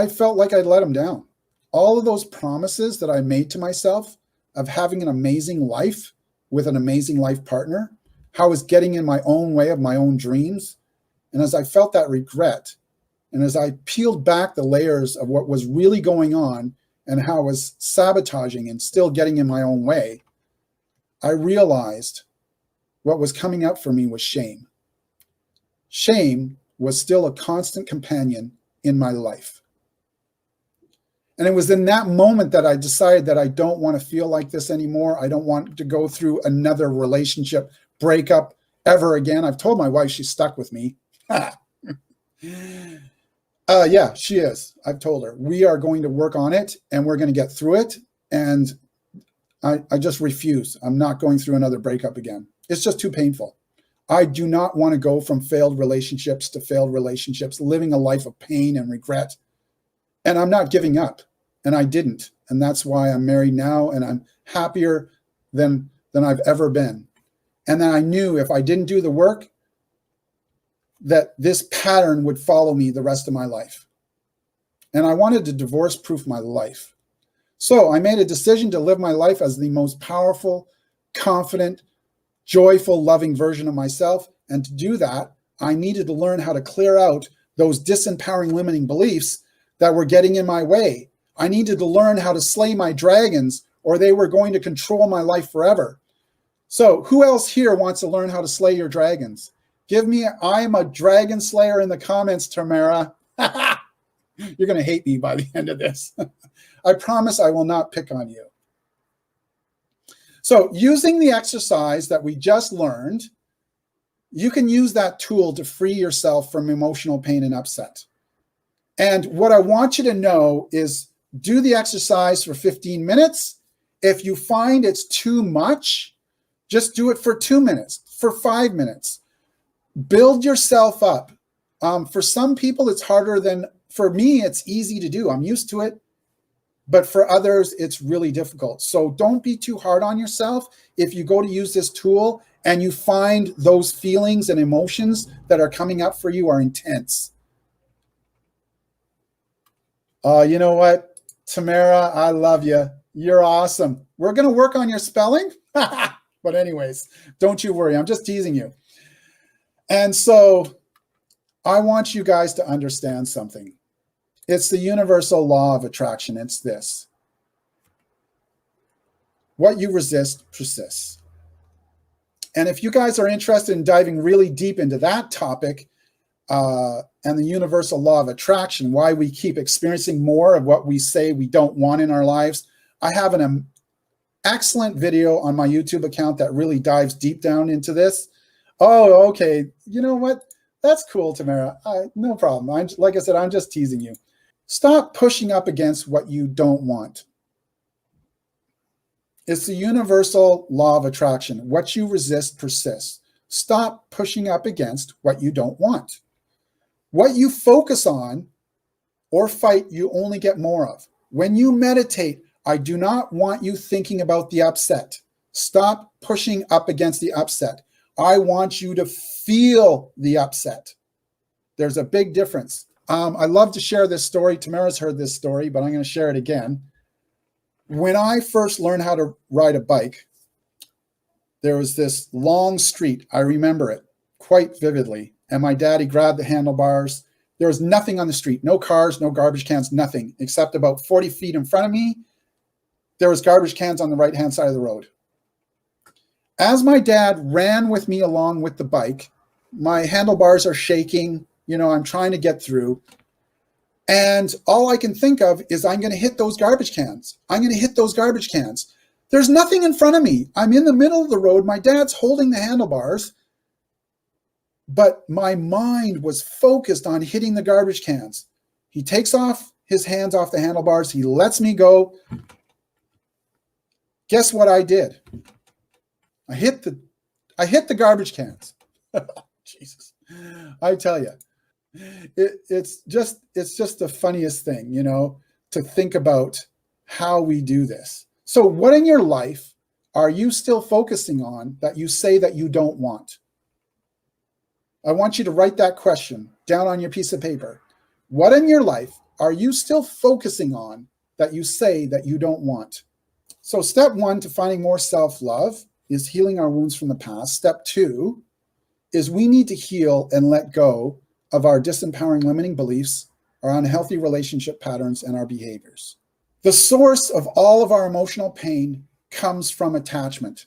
felt like I'd let him down. All of those promises that I made to myself of having an amazing life with an amazing life partner, how I was getting in my own way of my own dreams. And as I felt that regret, and as I peeled back the layers of what was really going on and how I was sabotaging and still getting in my own way, I realized what was coming up for me was shame. Shame was still a constant companion in my life. And it was in that moment that I decided that I don't want to feel like this anymore. I don't want to go through another relationship breakup ever again. I've told my wife she's stuck with me. Yeah, she is. I've told her. We are going to work on it and we're going to get through it. And I just refuse. I'm not going through another breakup again. It's just too painful. I do not want to go from failed relationships to failed relationships, living a life of pain and regret. And I'm not giving up. And I didn't. And that's why I'm married now and I'm happier than I've ever been. And then I knew if I didn't do the work, that this pattern would follow me the rest of my life. And I wanted to divorce-proof my life. So I made a decision to live my life as the most powerful, confident, joyful, loving version of myself. And to do that, I needed to learn how to clear out those disempowering limiting beliefs that were getting in my way. I needed to learn how to slay my dragons or they were going to control my life forever. So who else here wants to learn how to slay your dragons? Give me, I'm a dragon slayer in the comments, Tamara. You're going to hate me by the end of this. I promise I will not pick on you. So using the exercise that we just learned, you can use that tool to free yourself from emotional pain and upset. And what I want you to know is do the exercise for 15 minutes. If you find it's too much, just do it for 2 minutes, for 5 minutes. Build yourself up. For some people, it's harder than, for me, it's easy to do. I'm used to it. But for others, it's really difficult. So don't be too hard on yourself. If you go to use this tool and you find those feelings and emotions that are coming up for you are intense. You know what? Tamara, I love you. You're awesome. We're going to work on your spelling. But anyways, don't you worry. I'm just teasing you. And so I want you guys to understand something. It's the universal law of attraction. It's this. What you resist persists. And if you guys are interested in diving really deep into that topic and the universal law of attraction, why we keep experiencing more of what we say we don't want in our lives, I have an excellent video on my YouTube account that really dives deep down into this. Oh, okay. You know what? That's cool, Tamara. No problem. Like I said, I'm just teasing you. Stop pushing up against what you don't want. It's the universal law of attraction. What you resist persists. Stop pushing up against what you don't want. What you focus on or fight, you only get more of. When you meditate, I do not want you thinking about the upset. Stop pushing up against the upset. I want you to feel the upset. There's a big difference. I love to share this story. Tamara's heard this story, but I'm going to share it again. When I first learned how to ride a bike, there was this long street. I remember it quite vividly. And my daddy grabbed the handlebars. There was nothing on the street, no cars, no garbage cans, nothing, except about 40 feet in front of me, there was garbage cans on the right-hand side of the road. As my dad ran with me along with the bike, my handlebars are shaking. You know, I'm trying to get through. And all I can think of is I'm going to hit those garbage cans. I'm going to hit those garbage cans. There's nothing in front of me. I'm in the middle of the road. My dad's holding the handlebars. But my mind was focused on hitting the garbage cans. He takes off his hands off the handlebars. He lets me go. Guess what I did? I hit the garbage cans. Jesus, I tell you, it's just the funniest thing, you know, to think about how we do this. So what in your life are you still focusing on that you say that you don't want? I want you to write that question down on your piece of paper. What in your life are you still focusing on that you say that you don't want? So step one to finding more self-love is healing our wounds from the past. Step two is we need to heal and let go of our disempowering limiting beliefs, our unhealthy relationship patterns, and our behaviors. The source of all of our emotional pain comes from attachment.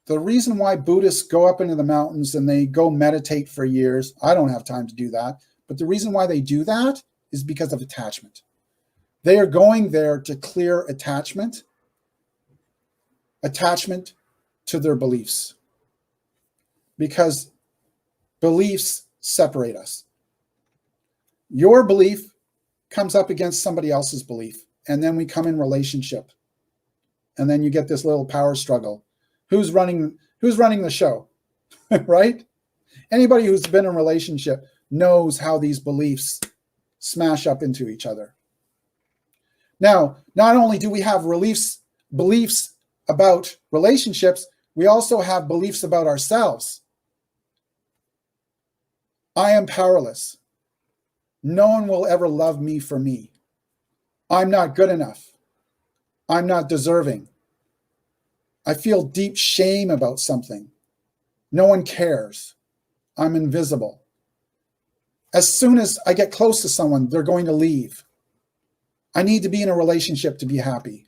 The reason why Buddhists go up into the mountains and they go meditate for years, I don't have time to do that, but the reason why they do that is because of attachment. They are going there to clear attachment to their beliefs, because beliefs separate us. Your belief comes up against somebody else's belief, and then we come in relationship, and then you get this little power struggle. Who's running the show, right? Anybody who's been in a relationship knows how these beliefs smash up into each other. Now, not only do we have beliefs about relationships, we also have beliefs about ourselves. I am powerless. No one will ever love me for me. I'm not good enough. I'm not deserving. I feel deep shame about something. No one cares. I'm invisible. As soon as I get close to someone, they're going to leave. I need to be in a relationship to be happy.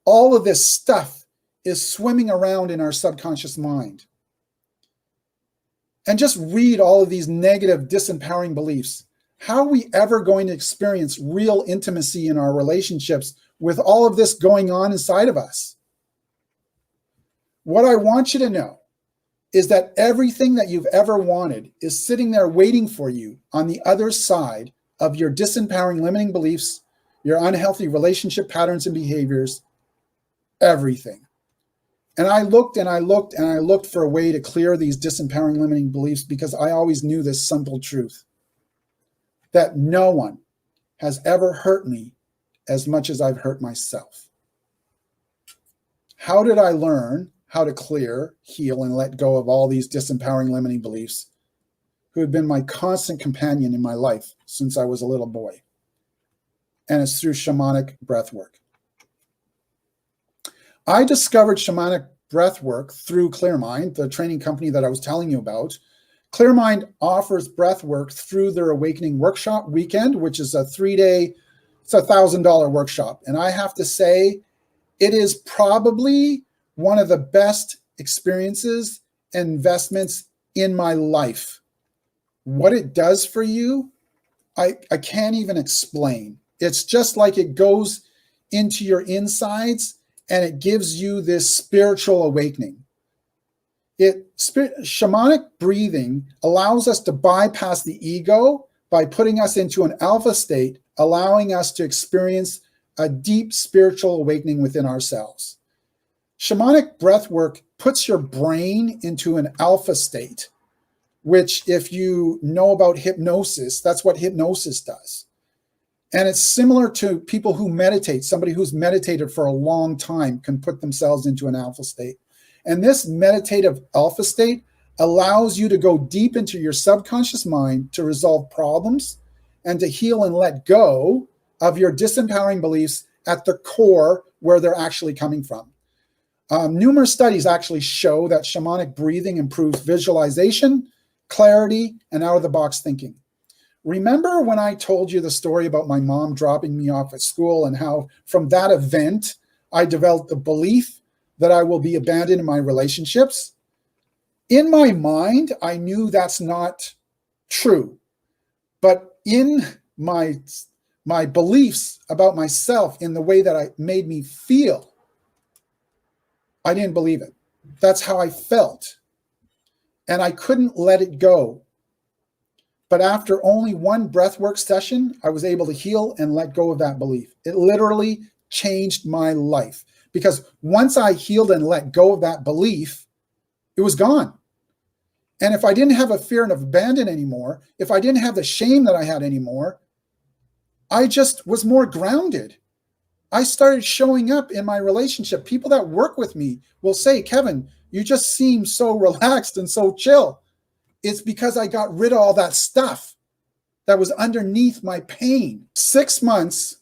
All of this stuff is swimming around in our subconscious mind. And just read all of these negative, disempowering beliefs. How are we ever going to experience real intimacy in our relationships with all of this going on inside of us? What I want you to know is that everything that you've ever wanted is sitting there waiting for you on the other side of your disempowering limiting beliefs, your unhealthy relationship patterns and behaviors, everything. And I looked and I looked and I looked for a way to clear these disempowering limiting beliefs, because I always knew this simple truth, that no one has ever hurt me as much as I've hurt myself. How did I learn how to clear, heal, and let go of all these disempowering limiting beliefs, who have been my constant companion in my life since I was a little boy? And it's through shamanic breath work. I discovered shamanic breath work through ClearMind, the training company that I was telling you about. ClearMind offers breath work through their Awakening Workshop Weekend, which is a 3-day It's $1,000 workshop. And I have to say, it is probably one of the best experiences and investments in my life. What it does for you, I can't even explain. It's just like it goes into your insides and it gives you this spiritual awakening. Shamanic breathing allows us to bypass the ego by putting us into an alpha state, allowing us to experience a deep spiritual awakening within ourselves. Shamanic breath work puts your brain into an alpha state, which, if you know about hypnosis, that's what hypnosis does. And it's similar to people who meditate. Somebody who's meditated for a long time can put themselves into an alpha state. And this meditative alpha state allows you to go deep into your subconscious mind to resolve problems and to heal and let go of your disempowering beliefs at the core where they're actually coming from. Numerous studies actually show that shamanic breathing improves visualization, clarity, and out-of-the-box thinking. Remember when I told you the story about my mom dropping me off at school and how from that event I developed the belief that I will be abandoned in my relationships? In my mind, I knew that's not true. But in my beliefs about myself, in the way that it made me feel, I didn't believe it. That's how I felt. And I couldn't let it go. But after only one breathwork session, I was able to heal and let go of that belief. It literally changed my life. Because once I healed and let go of that belief, it was gone. And if I didn't have a fear of abandon anymore, if I didn't have the shame that I had anymore, I just was more grounded. I started showing up in my relationship. People that work with me will say, Kevin, you just seem so relaxed and so chill. It's because I got rid of all that stuff that was underneath my pain. 6 months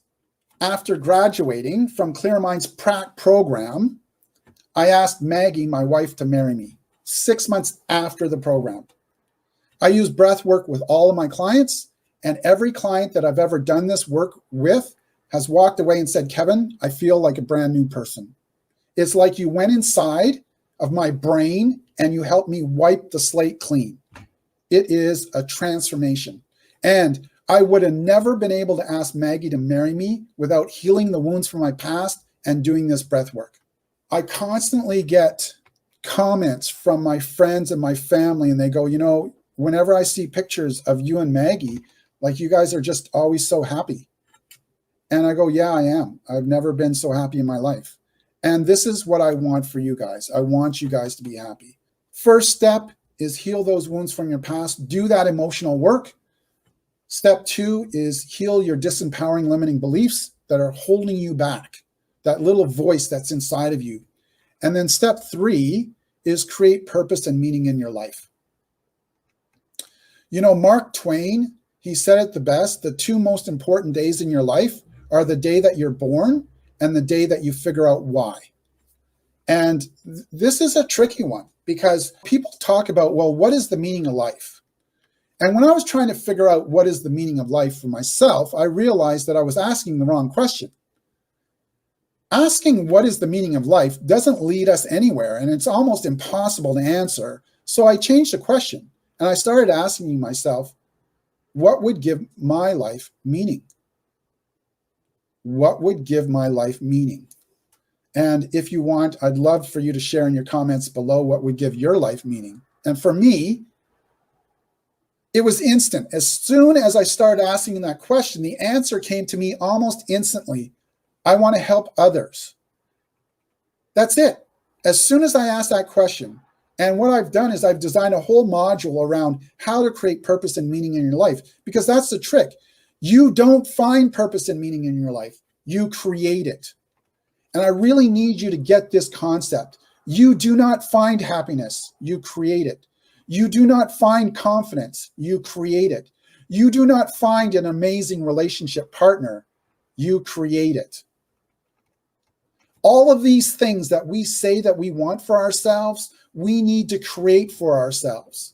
after graduating from Clear Mind's PRAC program, I asked Maggie, my wife, to marry me. 6 months after the program. I use breath work with all of my clients, and every client that I've ever done this work with has walked away and said, Kevin, I feel like a brand new person. It's like you went inside of my brain and you helped me wipe the slate clean. It is a transformation. And I would have never been able to ask Maggie to marry me without healing the wounds from my past and doing this breath work. I constantly get comments from my friends and my family, and they go, you know, whenever I see pictures of you and Maggie, like you guys are just always so happy. And I go, yeah, I am. I've never been so happy in my life. And this is what I want for you guys. I want you guys to be happy. First step is heal those wounds from your past. Do that emotional work. Step 2 is heal your disempowering limiting beliefs that are holding you back, that little voice that's inside of you. And then step 3 is create purpose and meaning in your life. You know, Mark Twain, he said it the best, the 2 most important days in your life are the day that you're born and the day that you figure out why. And this is a tricky one because people talk about, well, what is the meaning of life? And when I was trying to figure out what is the meaning of life for myself, I realized that I was asking the wrong question. Asking what is the meaning of life doesn't lead us anywhere, and it's almost impossible to answer. So I changed the question, and I started asking myself, what would give my life meaning? What would give my life meaning? And if you want, I'd love for you to share in your comments below what would give your life meaning. And for me, it was instant. As soon as I started asking that question, the answer came to me almost instantly. I want to help others. That's it. As soon as I asked that question, and what I've done is I've designed a whole module around how to create purpose and meaning in your life, because that's the trick. You don't find purpose and meaning in your life. You create it. And I really need you to get this concept. You do not find happiness. You create it. You do not find confidence. You create it. You do not find an amazing relationship partner. You create it. All of these things that we say that we want for ourselves, we need to create for ourselves,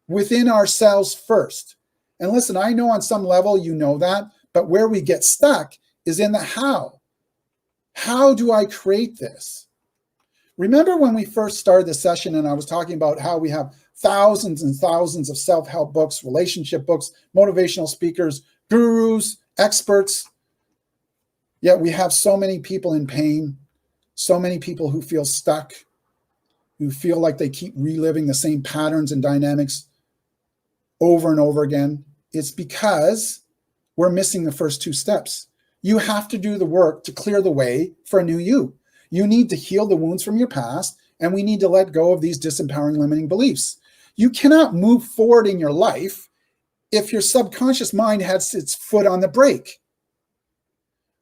within ourselves first. And listen, I know on some level you know that, but where we get stuck is in the how. How do I create this? Remember when we first started this session and I was talking about how we have thousands and thousands of self-help books, relationship books, motivational speakers, gurus, experts, yet we have so many people in pain, so many people who feel stuck, who feel like they keep reliving the same patterns and dynamics over and over again. It's because we're missing the first two steps. You have to do the work to clear the way for a new you. You need to heal the wounds from your past, and we need to let go of these disempowering limiting beliefs. You cannot move forward in your life if your subconscious mind has its foot on the brake.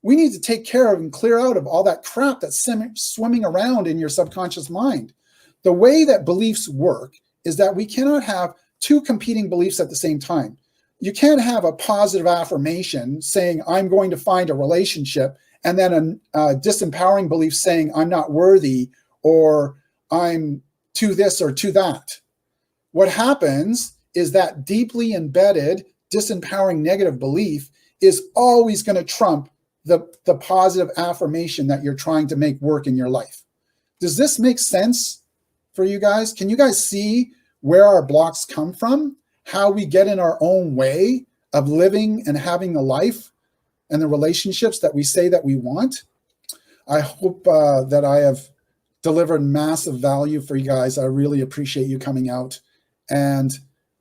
We need to take care of and clear out of all that crap that's swimming around in your subconscious mind. The way that beliefs work is that we cannot have two competing beliefs at the same time. You can't have a positive affirmation saying, I'm going to find a relationship, and then a disempowering belief saying, I'm not worthy, or I'm to this or to that. What happens is that deeply embedded, disempowering negative belief is always going to trump the positive affirmation that you're trying to make work in your life. Does this make sense for you guys? Can you guys see where our blocks come from? How we get in our own way of living and having the life and the relationships that we say that we want? I hope that I have delivered massive value for you guys. I really appreciate you coming out. And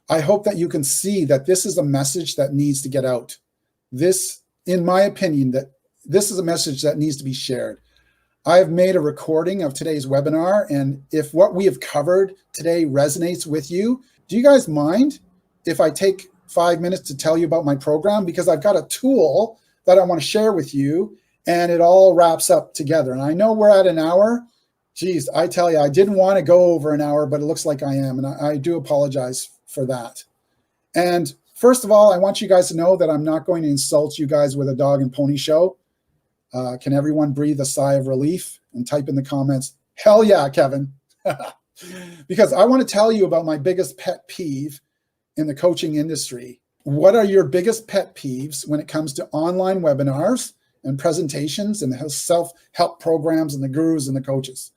I hope that you can see that this is a message that needs to get out. This, in my opinion, that this is a message that needs to be shared. I've made a recording of today's webinar, and if what we have covered today resonates with you, do you guys mind if I take 5 minutes to tell you about my program? Because I've got a tool that I want to share with you, and it all wraps up together. And I know we're at an hour. Geez, I tell you, I didn't want to go over an hour, but it looks like I am, and I do apologize for that. And first of all, I want you guys to know that I'm not going to insult you guys with a dog and pony show. Can everyone breathe a sigh of relief and type in the comments, hell yeah, Kevin? Because I want to tell you about my biggest pet peeve in the coaching industry. What are your biggest pet peeves when it comes to online webinars and presentations and self-help programs and the gurus and the coaches?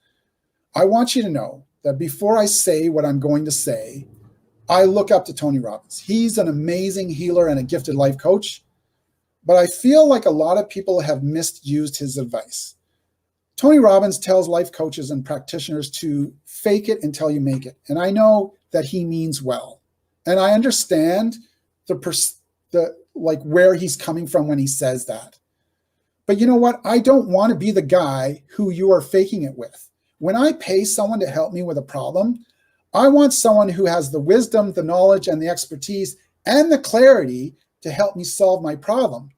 I want you to know that before I say what I'm going to say, I look up to Tony Robbins. He's an amazing healer and a gifted life coach. But I feel like a lot of people have misused his advice. Tony Robbins tells life coaches and practitioners to fake it until you make it. And I know that he means well. And I understand where he's coming from when he says that. But you know what? I don't want to be the guy who you are faking it with. When I pay someone to help me with a problem, I want someone who has the wisdom, the knowledge, and the expertise and the clarity to help me solve my problem.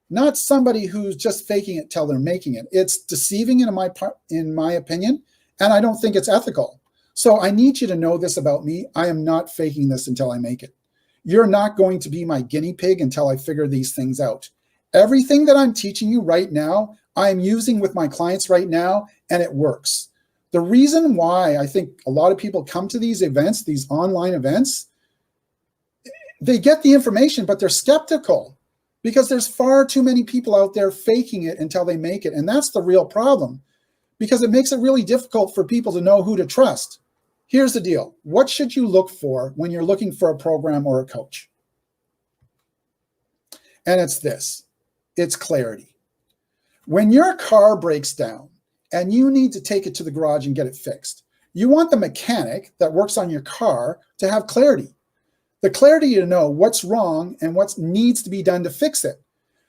Not somebody who's just faking it till they're making it. It's deceiving in my opinion, and I don't think it's ethical. So I need you to know this about me. I am not faking this until I make it. You're not going to be my guinea pig until I figure these things out. Everything that I'm teaching you right now, I'm using with my clients right now, and it works. The reason why I think a lot of people come to these events, these online events, they get the information, but they're skeptical because there's far too many people out there faking it until they make it. And that's the real problem, because it makes it really difficult for people to know who to trust. Here's the deal. What should you look for when you're looking for a program or a coach? And it's this. It's clarity. When your car breaks down and you need to take it to the garage and get it fixed, you want the mechanic that works on your car to have clarity. The clarity to know what's wrong and what needs to be done to fix it.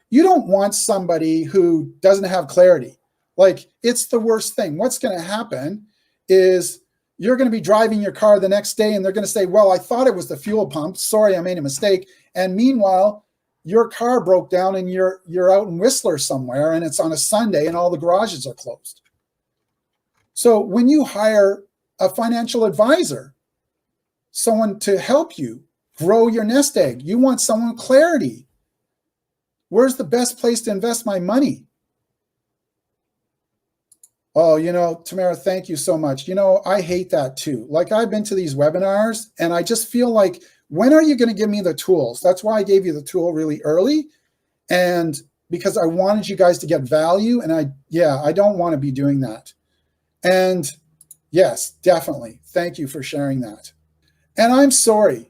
You don't want somebody who doesn't have clarity. Like, it's the worst thing. What's going to happen is you're going to be driving your car the next day and they're going to say, well, I thought it was the fuel pump. Sorry, I made a mistake. And meanwhile, your car broke down and you're out in Whistler somewhere and it's on a Sunday and all the garages are closed. So when you hire a financial advisor, someone to help you grow your nest egg, you want someone with clarity. Where's the best place to invest my money? Oh, Tamara, thank you so much. I hate that too. Like, I've been to these webinars and I just feel like, when are you going to give me the tools? That's why I gave you the tool really early. And because I wanted you guys to get value. And I don't want to be doing that. And yes, definitely. Thank you for sharing that. And I'm sorry.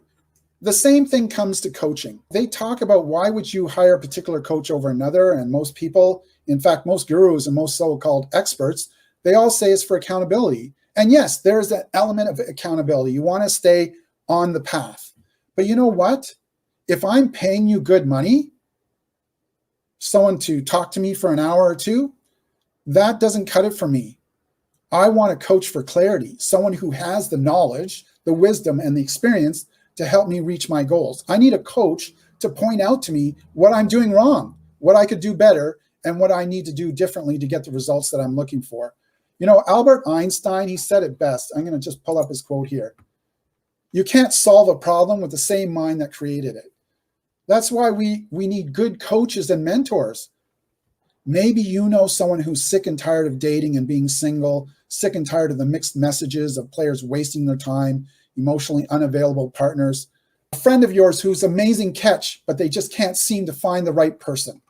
The same thing comes to coaching. They talk about why would you hire a particular coach over another? And most people, in fact, most gurus and most so-called experts, they all say it's for accountability. And yes, there's an element of accountability. You want to stay on the path. But you know what? If I'm paying you good money, someone to talk to me for an hour or two, that doesn't cut it for me. I want a coach for clarity, someone who has the knowledge, the wisdom, and the experience to help me reach my goals. I need a coach to point out to me what I'm doing wrong, what I could do better, and what I need to do differently to get the results that I'm looking for. You know, Albert Einstein, he said it best. I'm going to just pull up his quote here. You can't solve a problem with the same mind that created it. That's why we need good coaches and mentors. Maybe you know someone who's sick and tired of dating and being single, sick and tired of the mixed messages of players wasting their time, emotionally unavailable partners. A friend of yours who's amazing catch, but they just can't seem to find the right person.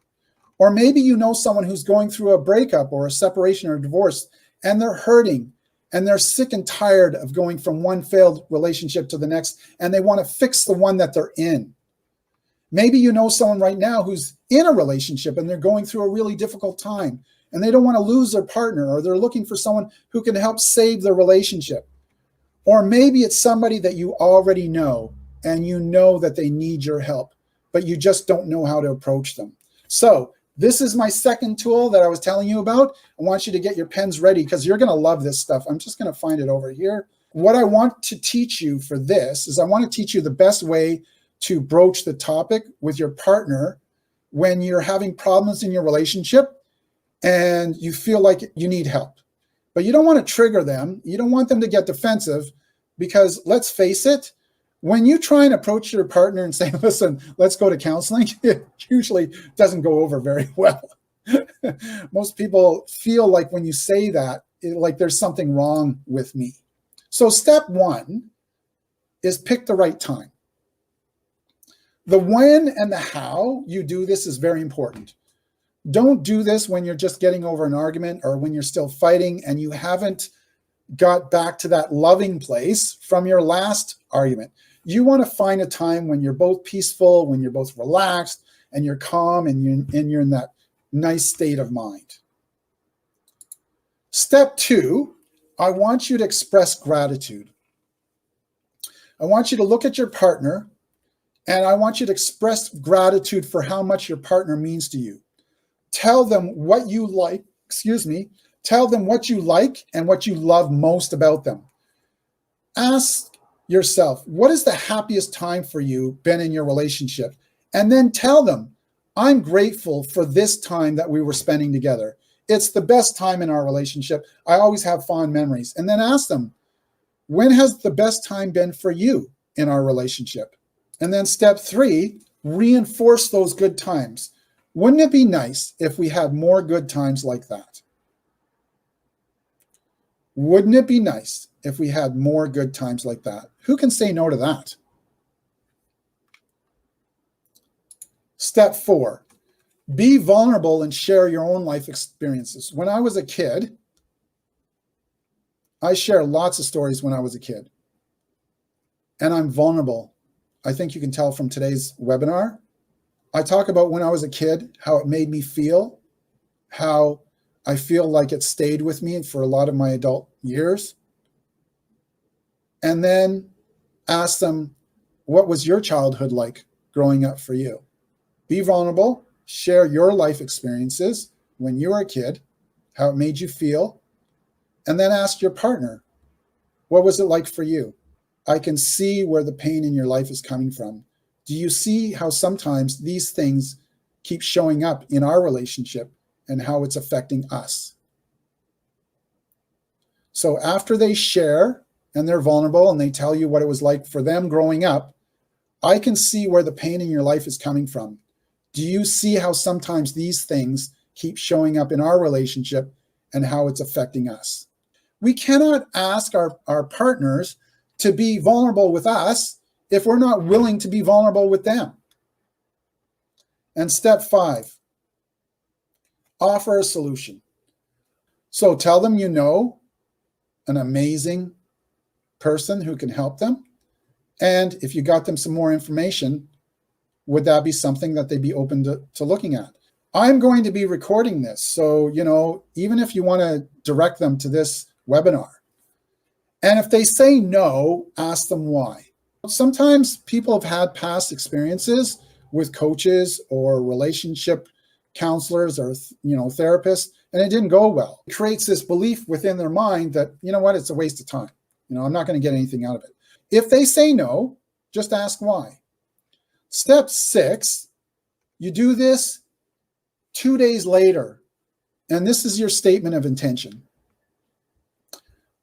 Or maybe you know someone who's going through a breakup or a separation or a divorce, and they're hurting, and they're sick and tired of going from one failed relationship to the next, and they want to fix the one that they're in. Maybe you know someone right now who's in a relationship and they're going through a really difficult time, and they don't want to lose their partner, or they're looking for someone who can help save their relationship. Or maybe it's somebody that you already know, and you know that they need your help, but you just don't know how to approach them. So this is my second tool that I was telling you about. I want you to get your pens ready because you're going to love this stuff. I'm just going to find it over here. What I want to teach you for this is I want to teach you the best way to broach the topic with your partner when you're having problems in your relationship and you feel like you need help. But you don't want to trigger them. You don't want them to get defensive because let's face it, when you try and approach your partner and say, listen, let's go to counseling, it usually doesn't go over very well. Most people feel like when you say that, like there's something wrong with me. So step one is pick the right time. The when and the how you do this is very important. Don't do this when you're just getting over an argument or when you're still fighting and you haven't got back to that loving place from your last argument. You want to find a time when you're both peaceful, when you're both relaxed, and you're calm, and you're in that nice state of mind. Step two, I want you to express gratitude. I want you to look at your partner, and I want you to express gratitude for how much your partner means to you. Tell them what you like, tell them what you like and what you love most about them. Ask yourself, what is the happiest time for you been in your relationship? And then tell them, I'm grateful for this time that we were spending together. It's the best time in our relationship. I always have fond memories. And then ask them, when has the best time been for you in our relationship? And then step three, reinforce those good times. Wouldn't it be nice if we had more good times like that? Wouldn't it be nice if we had more good times like that? Who can say no to that? Step four, be vulnerable and share your own life experiences. When I was a kid, I share lots of stories when I was a kid. And I'm vulnerable. I think you can tell from today's webinar. I talk about when I was a kid, how it made me feel, how I feel like it stayed with me for a lot of my adult years. And then ask them, what was your childhood like growing up for you? Be vulnerable, share your life experiences when you were a kid, how it made you feel, and then ask your partner, what was it like for you? I can see where the pain in your life is coming from. Do you see how sometimes these things keep showing up in our relationship and how it's affecting us? So after they share and they're vulnerable and they tell you what it was like for them growing up, I can see where the pain in your life is coming from. Do you see how sometimes these things keep showing up in our relationship and how it's affecting us? We cannot ask our partners to be vulnerable with us if we're not willing to be vulnerable with them. And step five, offer a solution. So tell them you know an amazing person who can help them. And if you got them some more information, would that be something that they'd be open to looking at? I'm going to be recording this. So, even if you want to direct them to this webinar, and if they say no, ask them why. Sometimes people have had past experiences with coaches or relationship counselors or therapists, and it didn't go well. It creates this belief within their mind that, it's a waste of time. I'm not going to get anything out of it. If they say no, just ask why. Step 6, you do this 2 days later, and this is your statement of intention.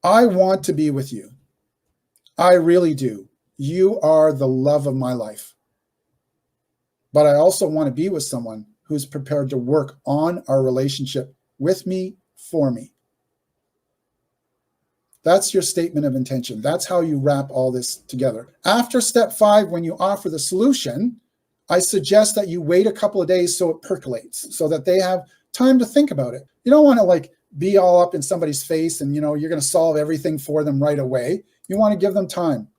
I want to be with you. I really do. You are the love of my life. But I also want to be with someone who's prepared to work on our relationship with me, for me. That's your statement of intention. That's how you wrap all this together. After step 5, when you offer the solution, I suggest that you wait a couple of days so it percolates, so that they have time to think about it. You don't want to be all up in somebody's face and you're going to solve everything for them right away. You want to give them time.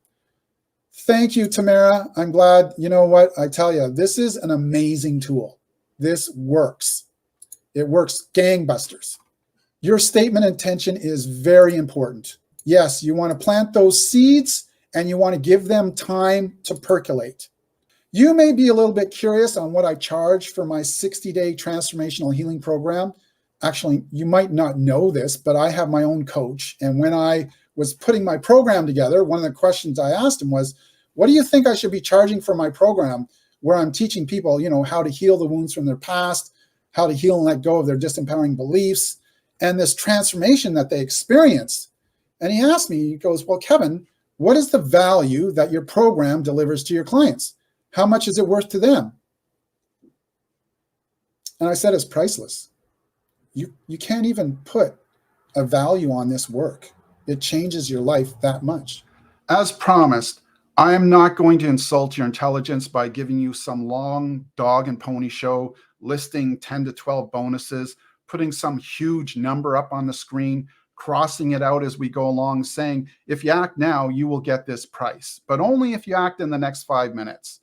Thank you, Tamara. I'm glad. You know what? I tell you, this is an amazing tool. This works. It works gangbusters. Your statement of intention is very important. Yes, you want to plant those seeds and you want to give them time to percolate. You may be a little bit curious on what I charge for my 60-day transformational healing program. Actually, you might not know this, but I have my own coach. And when I was putting my program together, one of the questions I asked him was, what do you think I should be charging for my program, where I'm teaching people, how to heal the wounds from their past, how to heal and let go of their disempowering beliefs, and this transformation that they experienced? And he asked me, he goes, well, Kevin, what is the value that your program delivers to your clients? How much is it worth to them? And I said, it's priceless. You can't even put a value on this work. It changes your life that much. As promised, I am not going to insult your intelligence by giving you some long dog and pony show, listing 10 to 12 bonuses, putting some huge number up on the screen, crossing it out as we go along, saying, if you act now, you will get this price, but only if you act in the next 5 minutes.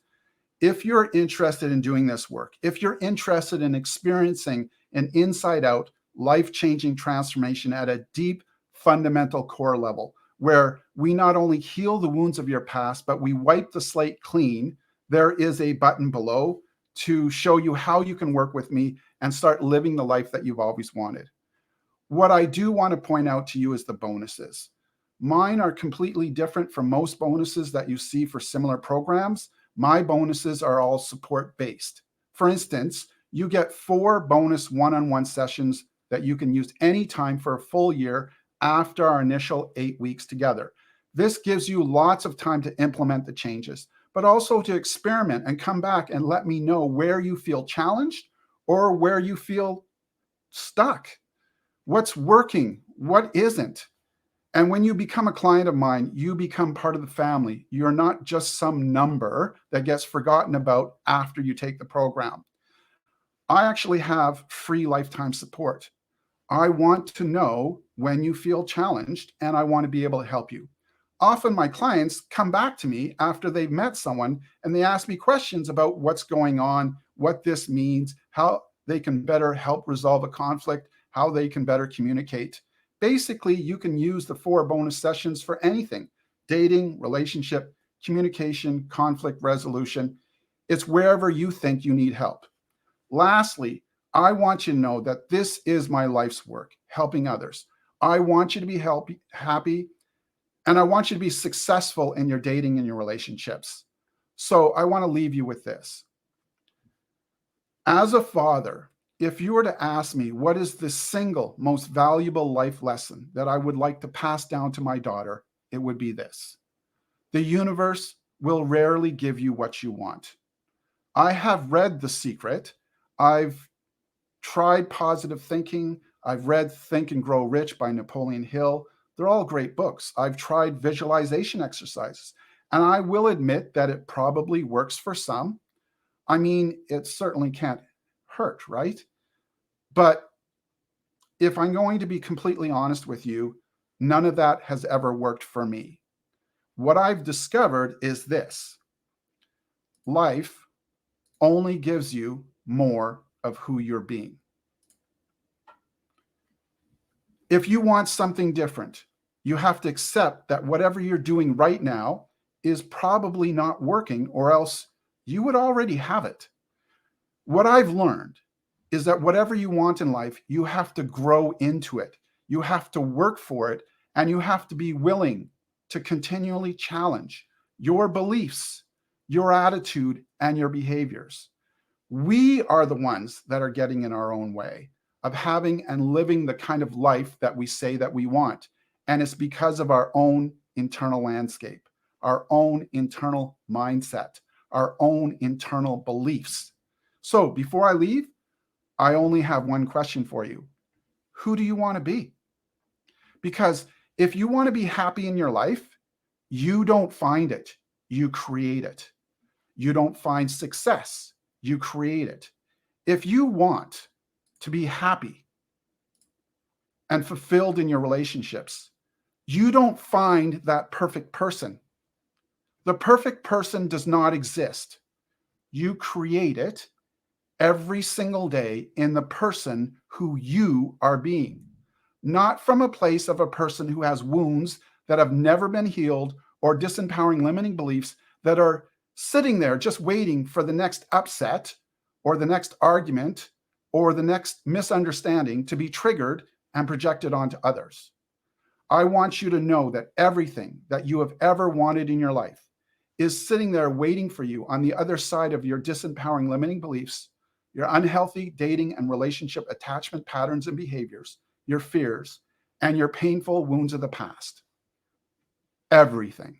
If you're interested in doing this work, if you're interested in experiencing an inside-out, life-changing transformation at a deep, fundamental core level, where we not only heal the wounds of your past, but we wipe the slate clean, there is a button below to show you how you can work with me and start living the life that you've always wanted. What I do want to point out to you is the bonuses. Mine are completely different from most bonuses that you see for similar programs. My bonuses are all support-based. For instance, you get 4 bonus one-on-one sessions that you can use anytime for a full year after our initial 8 weeks together. This gives you lots of time to implement the changes, but also to experiment and come back and let me know where you feel challenged or where you feel stuck. What's working? What isn't? And when you become a client of mine, you become part of the family. You're not just some number that gets forgotten about after you take the program. I actually have free lifetime support. I want to know when you feel challenged, and I want to be able to help you. Often my clients come back to me after they've met someone and they ask me questions about what's going on, what this means, how they can better help resolve a conflict, how they can better communicate. Basically, you can use the 4 bonus sessions for anything: dating, relationship, communication, conflict resolution. It's wherever you think you need help. Lastly, I want you to know that this is my life's work, helping others. I want you to be happy, and I want you to be successful in your dating and your relationships. So I want to leave you with this. As a father, if you were to ask me what is the single most valuable life lesson that I would like to pass down to my daughter, it would be this: the universe will rarely give you what you want. I have read The Secret. I've tried positive thinking. I've read Think and Grow Rich by Napoleon Hill. They're all great books. I've tried visualization exercises, and I will admit that it probably works for some. I mean, it certainly can't hurt, right? But if I'm going to be completely honest with you, none of that has ever worked for me. What I've discovered is this: life only gives you more of who you're being. If you want something different, you have to accept that whatever you're doing right now is probably not working, or else you would already have it. What I've learned is that whatever you want in life, you have to grow into it. You have to work for it, and you have to be willing to continually challenge your beliefs, your attitude, and your behaviors. We are the ones that are getting in our own way of having and living the kind of life that we say that we want. And it's because of our own internal landscape, our own internal mindset, our own internal beliefs. So before I leave, I only have one question for you. Who do you want to be? Because if you want to be happy in your life, you don't find it, you create it. You don't find success, you create it. If you want to be happy and fulfilled in your relationships, you don't find that perfect person. The perfect person does not exist. You create it every single day in the person who you are being, not from a place of a person who has wounds that have never been healed or disempowering limiting beliefs that are sitting there just waiting for the next upset or the next argument or the next misunderstanding to be triggered and projected onto others. I want you to know that everything that you have ever wanted in your life is sitting there waiting for you on the other side of your disempowering limiting beliefs, your unhealthy dating and relationship attachment patterns and behaviors, your fears, and your painful wounds of the past. Everything.